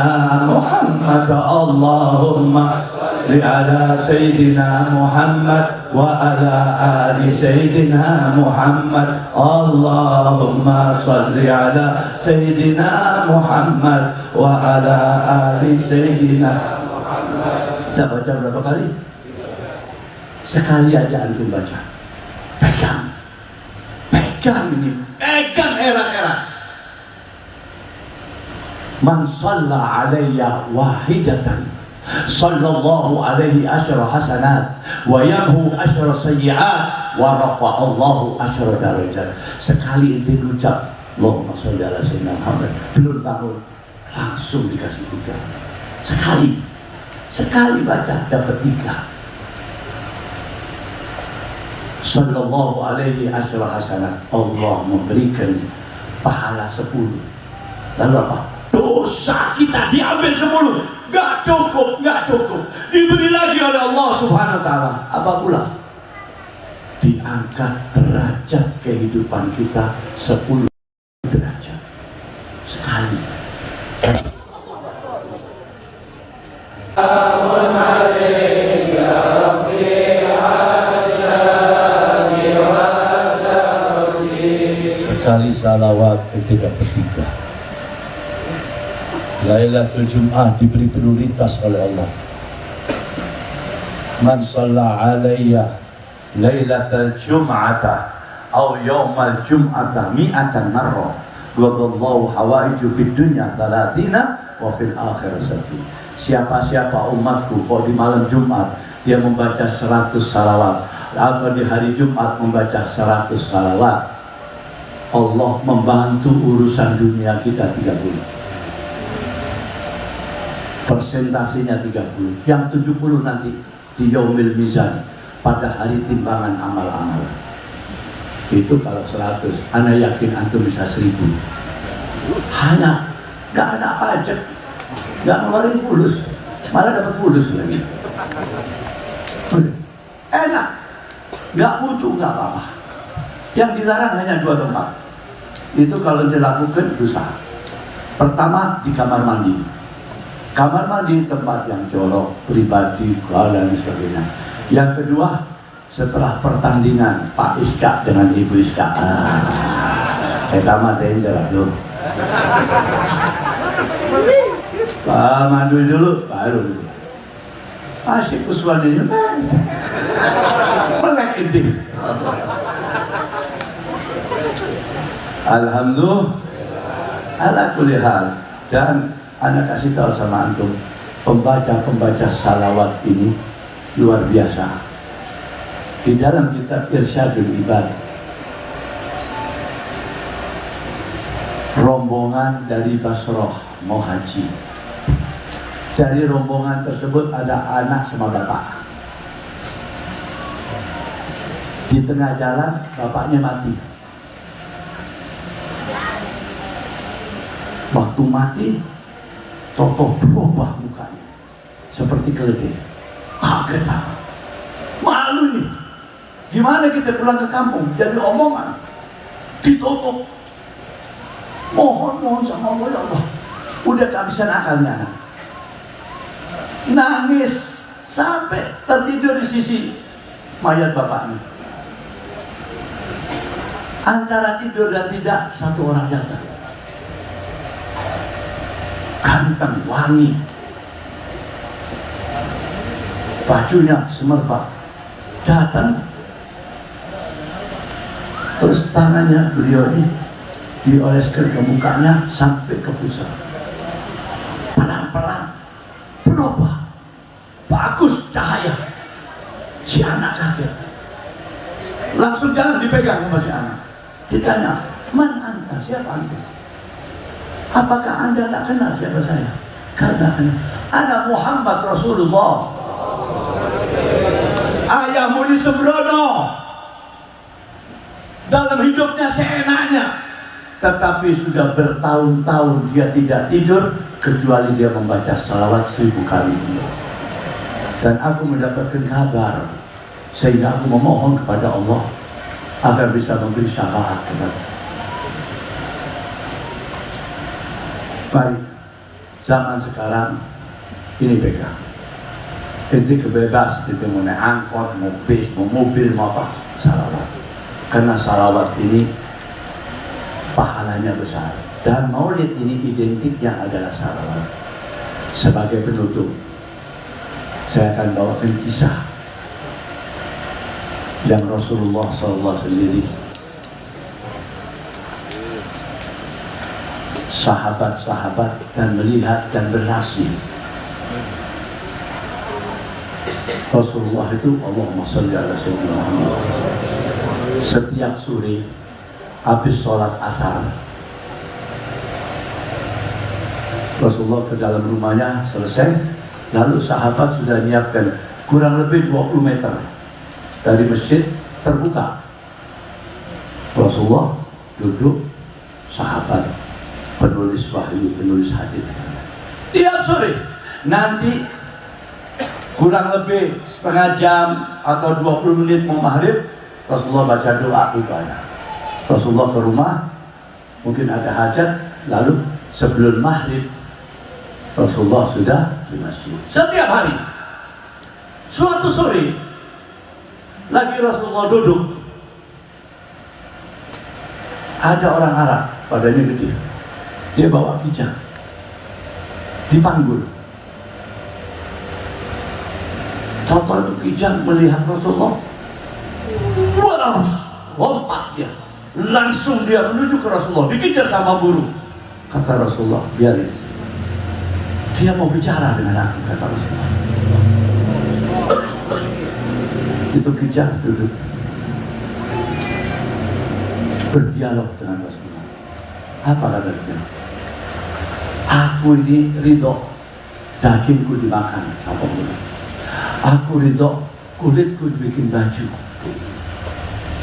Muhammad. Allahumma salli ala Sayyidina Muhammad wa ala ali Sayyidina Muhammad. Allahumma salli ala Sayyidina Muhammad wa ala ali Sayyidina Muhammad. Kita baca berapa kali? Sekali aja antum baca. Pegang ini, pegang era-era. Man shalla alayya wahidatan sallallahu alaihi asyara hasanat wa yamhu asyara sayyi'at wa rafa'allahu asyara darajat. Sekali itu ucap Allahumma sholli ala sayyidina Muhammad, belum bangun langsung dikasih 3. Sekali baca dapat 3. Sallallahu alaihi asyara hasanat, Allah memberikan pahala 10. Lalu apa? Dosa kita diambil 10. Gak cukup. Diberi lagi oleh Allah Subhanahu wa ta'ala. Apa pula? Diangkat derajat kehidupan kita 10 derajat. Sekali. Sekali salawat ketika bertiga. Lailatul Jum'ah diberi prioritas oleh Allah. Man shalla alayya lailatul jum'ata aw yawmal jum'ata mi'atan marrah ghadallahu hawaiju fid dunya 30 wa fil akhirati. Siapa-siapa umatku kok di malam Jumat dia membaca 100 salawat atau di hari Jumat membaca 100 salawat, Allah membantu urusan dunia kita 30. Persentasenya 30. Yang 70 nanti di Yaumil Mizan, pada hari timbangan amal-amal. Itu kalau 100, ana yakin antum bisa 1000. Hanya gak ada pajak, gak ngeluarin fulus, malah dapat fulus lagi. Enak, gak butuh, gak apa-apa. Yang dilarang hanya 2 tempat. Itu kalau dilakukan dosa. Pertama di kamar mandi. Kamar mandi tempat yang colok, pribadi, dan sebagainya. Yang kedua setelah pertandingan Pak Iska dengan Ibu Iska. Etama danger tuh. Pak mandi dulu baru. Asik kusuan ini. Melek ini. Alhamdulillah, ala kulli hal. Dan anak kasih tahu sama antum, pembaca salawat ini luar biasa. Di dalam kitab Irsyadul Ibad, rombongan dari Basroh mau haji. Dari rombongan tersebut ada anak sama bapak. Di tengah jalan bapaknya mati. Waktu mati, Toto berubah mukanya seperti keledai. Kaget banget, malu nih. Gimana kita pulang ke kampung? Jadi omongan, ditutup. Mohon sama Allah, ya Allah. Udah kehabisan akalnya anak. Nangis sampai tertidur di sisi mayat bapaknya. Antara tidur dan tidak, satu orang datang. Ganteng, wangi, bajunya semerbak, datang, terus tangannya beliau ini dioleskan ke mukanya sampai ke pusat. Pelan-pelan berubah, bagus cahaya. Si anak kaget, langsung jangan dipegang sama si anak. Ditanya, man anta, siapa anda? Apakah anda tak kenal siapa saya? Karena ana Muhammad Rasulullah. Ayahmu di Sembrono. Dalam hidupnya seenaknya, tetapi sudah bertahun-tahun dia tidak tidur kecuali dia membaca salawat 1000 kali. Dan aku mendapatkan kabar, sehingga aku memohon kepada Allah agar bisa memberi syafaat kepada. Baik, zaman sekarang ini pegang. Ini kebebas, kita mau naik angkot, mau bis, mau mobil, mau apa, salawat. Karena salawat ini pahalanya besar. Dan maulid ini identiknya adalah salawat. Sebagai penutup, saya akan bawakan kisah yang Rasulullah SAW sendiri, sahabat-sahabat dan melihat dan bersaksi. Rasulullah itu, Allahumma sholli ala sayyidina Muhammad, setiap sore habis sholat asar Rasulullah ke dalam rumahnya selesai, lalu sahabat sudah menyiapkan kurang lebih 20 meter dari masjid terbuka. Rasulullah duduk, sahabat penulis wahyu, penulis hadis. Tiap sore nanti kurang lebih setengah jam atau 20 menit mau maghrib, Rasulullah baca doa ibadah. Rasulullah ke rumah, mungkin ada hajat, lalu sebelum maghrib Rasulullah sudah di masjid. Setiap hari. Suatu sore lagi Rasulullah duduk, ada orang Arab, badannya gede. Dia bawa kijang, dipanggul. Tahu itu kijang melihat Rasulullah, wah, lompat dia, langsung dia menuju ke Rasulullah, dikejar sama burung. Kata Rasulullah, biarin. Dia mau bicara dengan aku, kata Rasulullah. Itu Kijang duduk berdialog dengan Rasulullah. Apa kata dia? Aku ini ridho dagingku dimakan sama Allah. Aku ridho kulitku dibikin baju.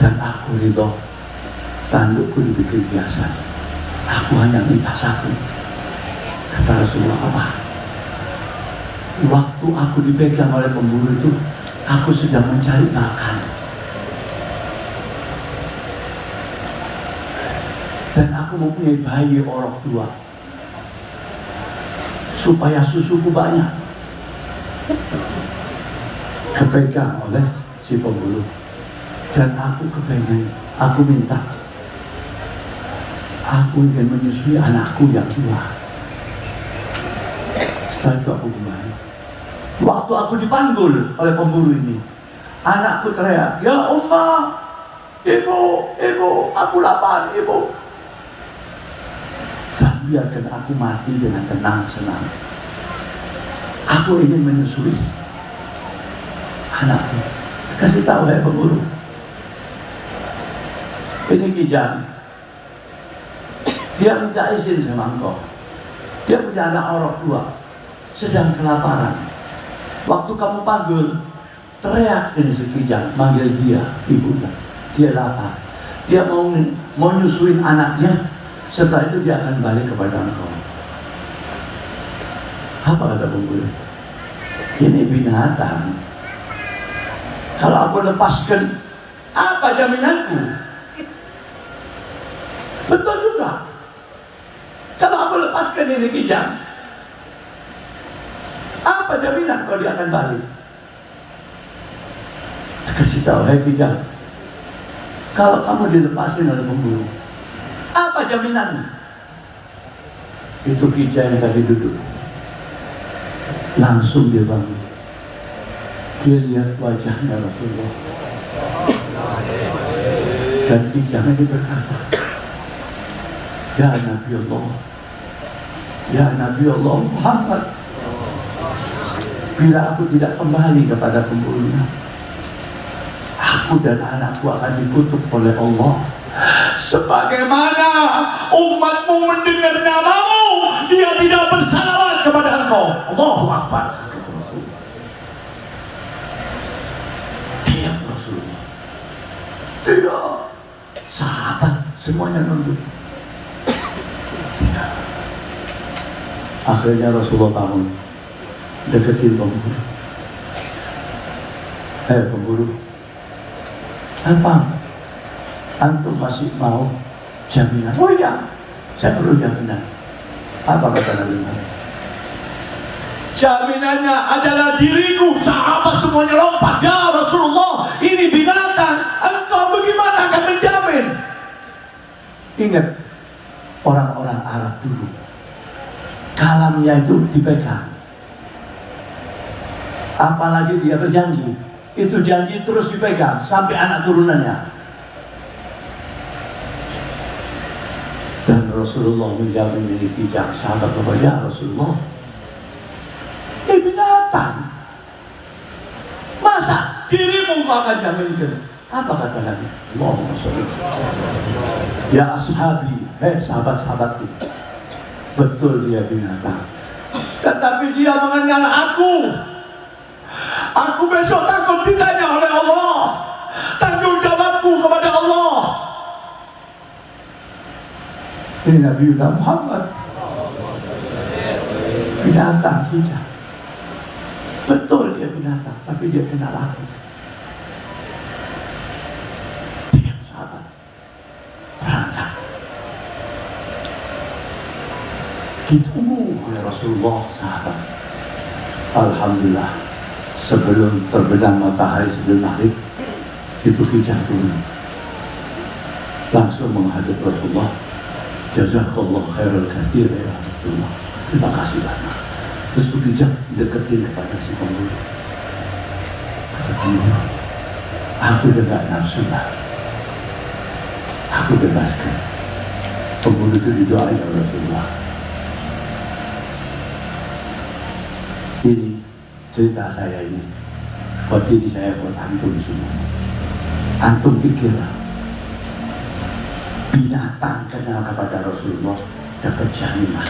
Dan aku ridho tandukku dibikin biasa. Aku hanya minta satu. Kata Rasulullah, apa? Waktu aku dipegang oleh pemburu itu, aku sedang mencari makan. Dan aku mempunyai bayi orang tua. Supaya susuku banyak. Kepegang oleh si pemburu. Dan aku kepengen, aku minta. Aku ingin menyusui anakku yang tua. Setelah itu aku kembali. Waktu aku dipanggul oleh pemburu ini, anakku teriak, "Ya Ummah, ibu, aku lapar, ibu." Dan biarkan aku mati dengan tenang, senang. Aku ingin menyusui anakku. Kasih tahu ya pemburu. Ini Kijang. Dia minta izin sama engkau. Dia punya anak orang tua, sedang kelaparan. Waktu kamu panggil, teriak ini si Kijang, manggil dia, ibunya. Dia lapar. Dia mau nyusuin anaknya. Setelah itu dia akan balik kepada engkau. Apa kata pemburu? Ini binatang. Kalau aku lepaskan, apa jaminanku? Betul juga. Kalau aku lepaskan ini Kijang, apa jaminan kalau dia akan balik? Kasih tahu, hai Kijang, kalau kamu dilepasin oleh pemburu, apa jaminanmu? Itu Kijang yang tadi duduk. Langsung dia bangun. Dia lihat wajahnya Rasulullah. Dan Kijang ini berkata, "Ya Nabi Allah, ya Nabi Allah Muhammad, bila aku tidak kembali kepada pemburunya, aku dan anakku akan dikutuk oleh Allah. Sebagaimana umatmu mendengar namamu, dia tidak bersalawat kepada engkau." Allahu Akbar. Diam Rasulullah. Tidak. Sahabat semuanya nunduk. Akhirnya Rasulullah bangun, deketin pemburu. Pemburu, apa? Antum masih mau jaminan? Oh iya, saya perlu jaminan. Apa kata Nabi Muhammad? Jaminannya adalah diriku. Sahabat semuanya lompat. Ya Rasulullah, ini binatang. Engkau bagaimana akan menjamin? Ingat, orang-orang Arab dulu, kalamnya itu dipegang. Apalagi dia berjanji, itu janji terus dipegang sampai anak turunannya. Dan Rasulullah menjamin ini Kijang. Sahabat berkata, "Ya Rasulullah, ini binatang. Masa dirimu kau akan jaminkan?" Apa kata Nabi? Allahumma sholli. "Ya ashabi, sahabat-sahabatku, betul dia binatang, tetapi dia mengenal aku. Aku besok takut ditanya oleh Allah. Tanggung jawabku kepada Allah." Ini Nabi Muhammad. Binatang tidak. Betul dia binatang, tapi dia kenal aku. Diam sahabat. Berangkat. Ditunggu oleh Rasulullah sahabat. Alhamdulillah, sebelum terbenam matahari sebelum maghrib, itu Kijang turun. Langsung menghadap Rasulullah. Jazakallah khairul katsir ya Rasulullah. Terima kasih banyak. Terus Kijang deketin kepada si pemburu. Kata pemburu, "Aku udah gak nafsu lagi. Aku bebaskan." Pemburu itu didoain oleh Rasulullah. Ini cerita saya ini buat diri saya, buat antum semua. Antum pikirlah, binatang kenal kepada Rasulullah dapat jaminan.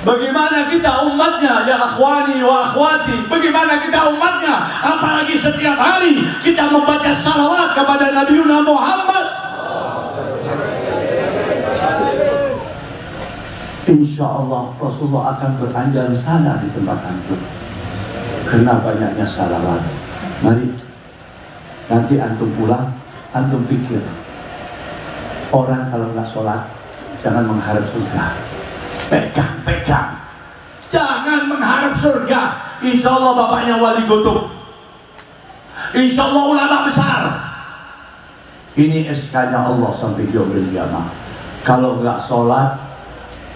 Bagaimana kita umatnya, ya akhwani wa akhwati, bagaimana kita umatnya, apalagi setiap hari kita membaca salawat kepada Nabi Muhammad. Insya Allah Rasulullah akan beranjak sana di tempat antum karena banyaknya salawat. Mari nanti antum pulang, antum pikir, orang kalau nggak sholat jangan mengharap surga. Pegang, jangan mengharap surga. Insya Allah bapaknya wali kutub, insya Allah ulama besar. Ini SK-nya Allah sampai yaumil qiyamah. Kalau nggak sholat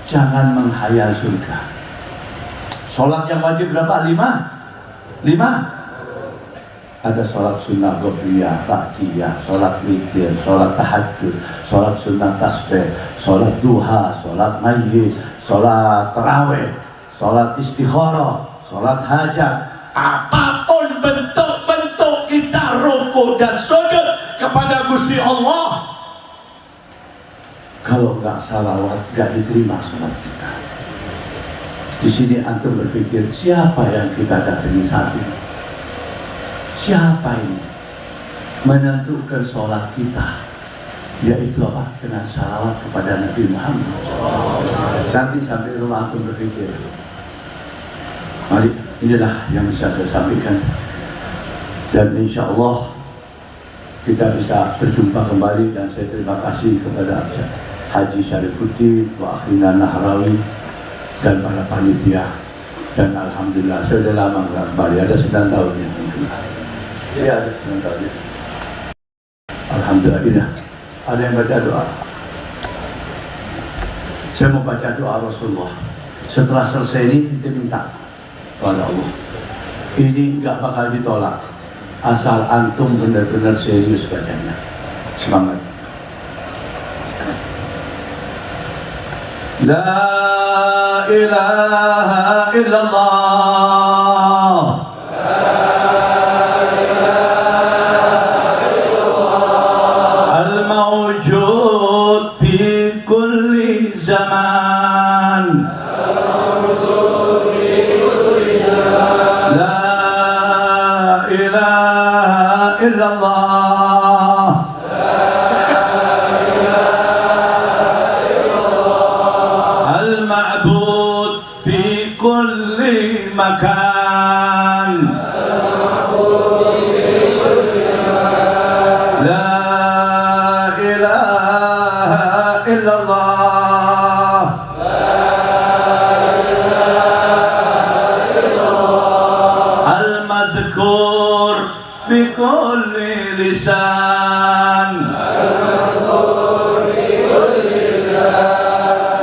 jangan menghayal surga. Sholat yang wajib berapa? 5? Ada sholat sunnah qobliyah, ba'diyah, sholat witir, sholat tahajud, sholat sunnah tasbih, sholat duha, sholat mayyit, sholat tarawih, sholat istikharah, sholat hajat. Apapun bentuk-bentuk kita rukuk dan sujud kepada Gusti Allah, kalau nggak salawat nggak diterima sholat kita. Di sini antum berpikir, siapa yang kita datangi saat ini? Siapa ini menentukan sholat kita? Yaitu apa? Dengan salawat kepada Nabi Muhammad. Nanti sampai rumah antum berpikir, mari, inilah yang bisa saya sampaikan, dan insya Allah kita bisa berjumpa kembali. Dan saya terima kasih kepada Haji Syarifuddin, Wa Akhina Nahrawi, dan para panitia. Dan alhamdulillah saya sudah lama nggak kembali, ada 9 tahun ya. Iya, ada 9 tahun ya. Alhamdulillah. Ini ada yang baca doa. Saya mau baca doa Rasulullah. Setelah selesai ini kita minta kepada Allah, ini nggak bakal ditolak asal antum benar-benar serius bacanya. Semangat. La ilaha illallah, al-mawjud fi kulli zaman, la ilaha illallah, al-ma'bud fi kulli makan, la ilaha illallah, al-madhkur bi kulli lisan,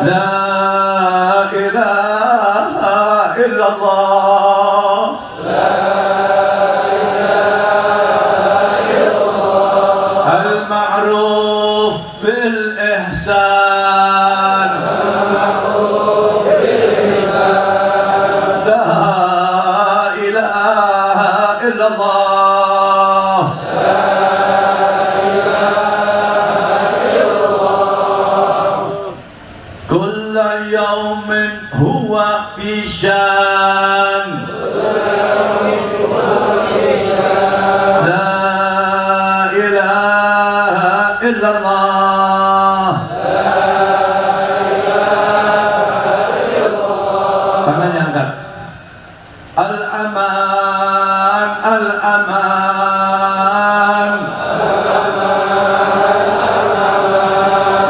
la ilaha illallah, al-ma'ruf bil ihsan, la ilaha illallah, kulla yawmin huwa fi shan, la ilaha illallah, tangannya angkat. Al-aman, al-aman,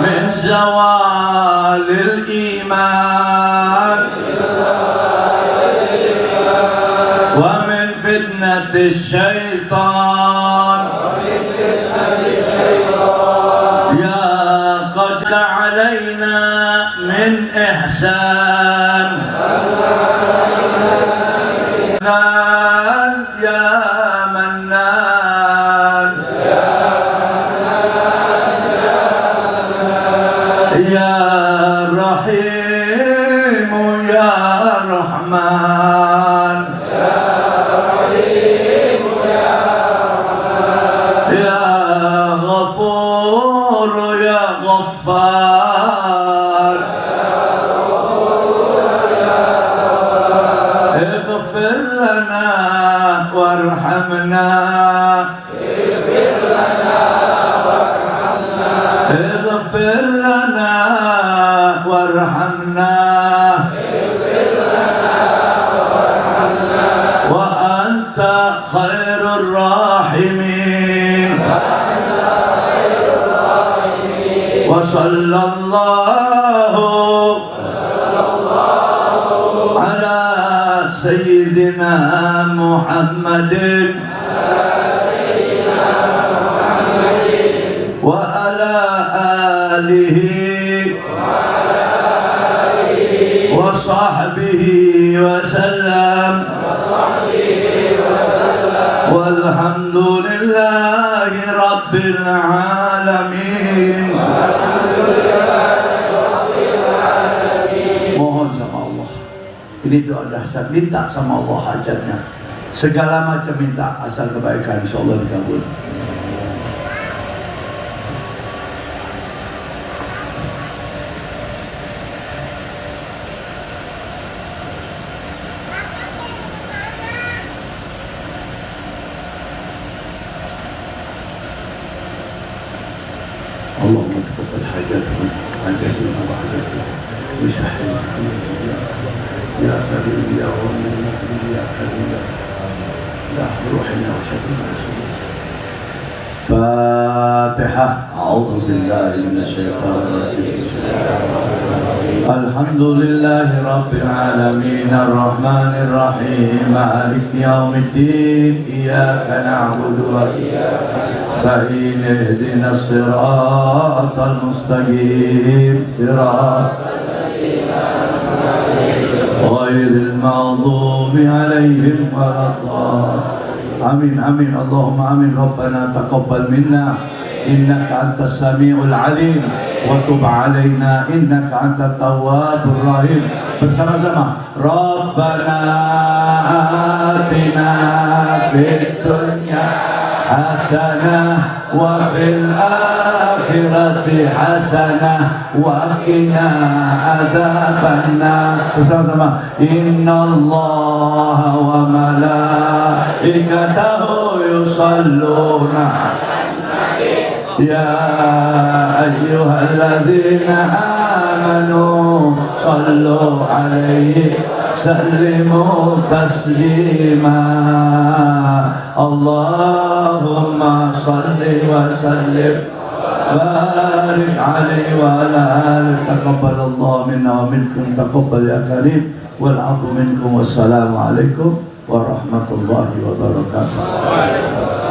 min zawalil iman, wa min fitnati syaitan, ya qad alayna min ihsan, ya Mannan, ya Rahim, ya Rahman. Rahman, Ya Ghafur, Ya Ghaffar, اغفر لنا وارحمنا، اغفر لنا وارحمنا، وأنت خير الراحمين. وصلى الله على سيدنا محمد وعلى آله وصحبه وسلم، والحمد لله رب العالمين. Mohon sama Allah. Ini doa dahsyat, minta sama Allah hajatnya. Segala macam minta, asal kebaikan, insyaallah dikabul. اللهم تقبل حاجاتنا وحاجاتنا وسهل يا كريم يا غني يا كريم يا روحنا وشفينا. فاتحة. أعوذ بالله من الشيطان الرجيم. الحمد لله رب العالمين الرحمن الرحيم مالك يوم الدين إياك نعبد وإياك نستعين اهدنا الصراط المستقيم صراط الذين أنعمت عليهم غير المغضوب عليهم ولا الضالين. آمين آمين اللهم آمين. ربنا تقبل منا إنك أنت السميع العليم وتب علينا إنك أنت التواب الرحيم. Bersama-sama. Rabbana atina fid dunya hasanah wa fil akhirati hasanah wa qina adzabannar. Bersama-sama. Innallaha wa malaikatahu yusalluna ya ayyuhalladzina amanu sallu alaihi sallimu taslima. Allahumma salli wa sallim barik alaihi wa ala alihi. Taqabbalallahu minna wa minkum, taqabbal ya karim, wal afu minkum. Wassalamu alaikum warahmatullahi wabarakatuh.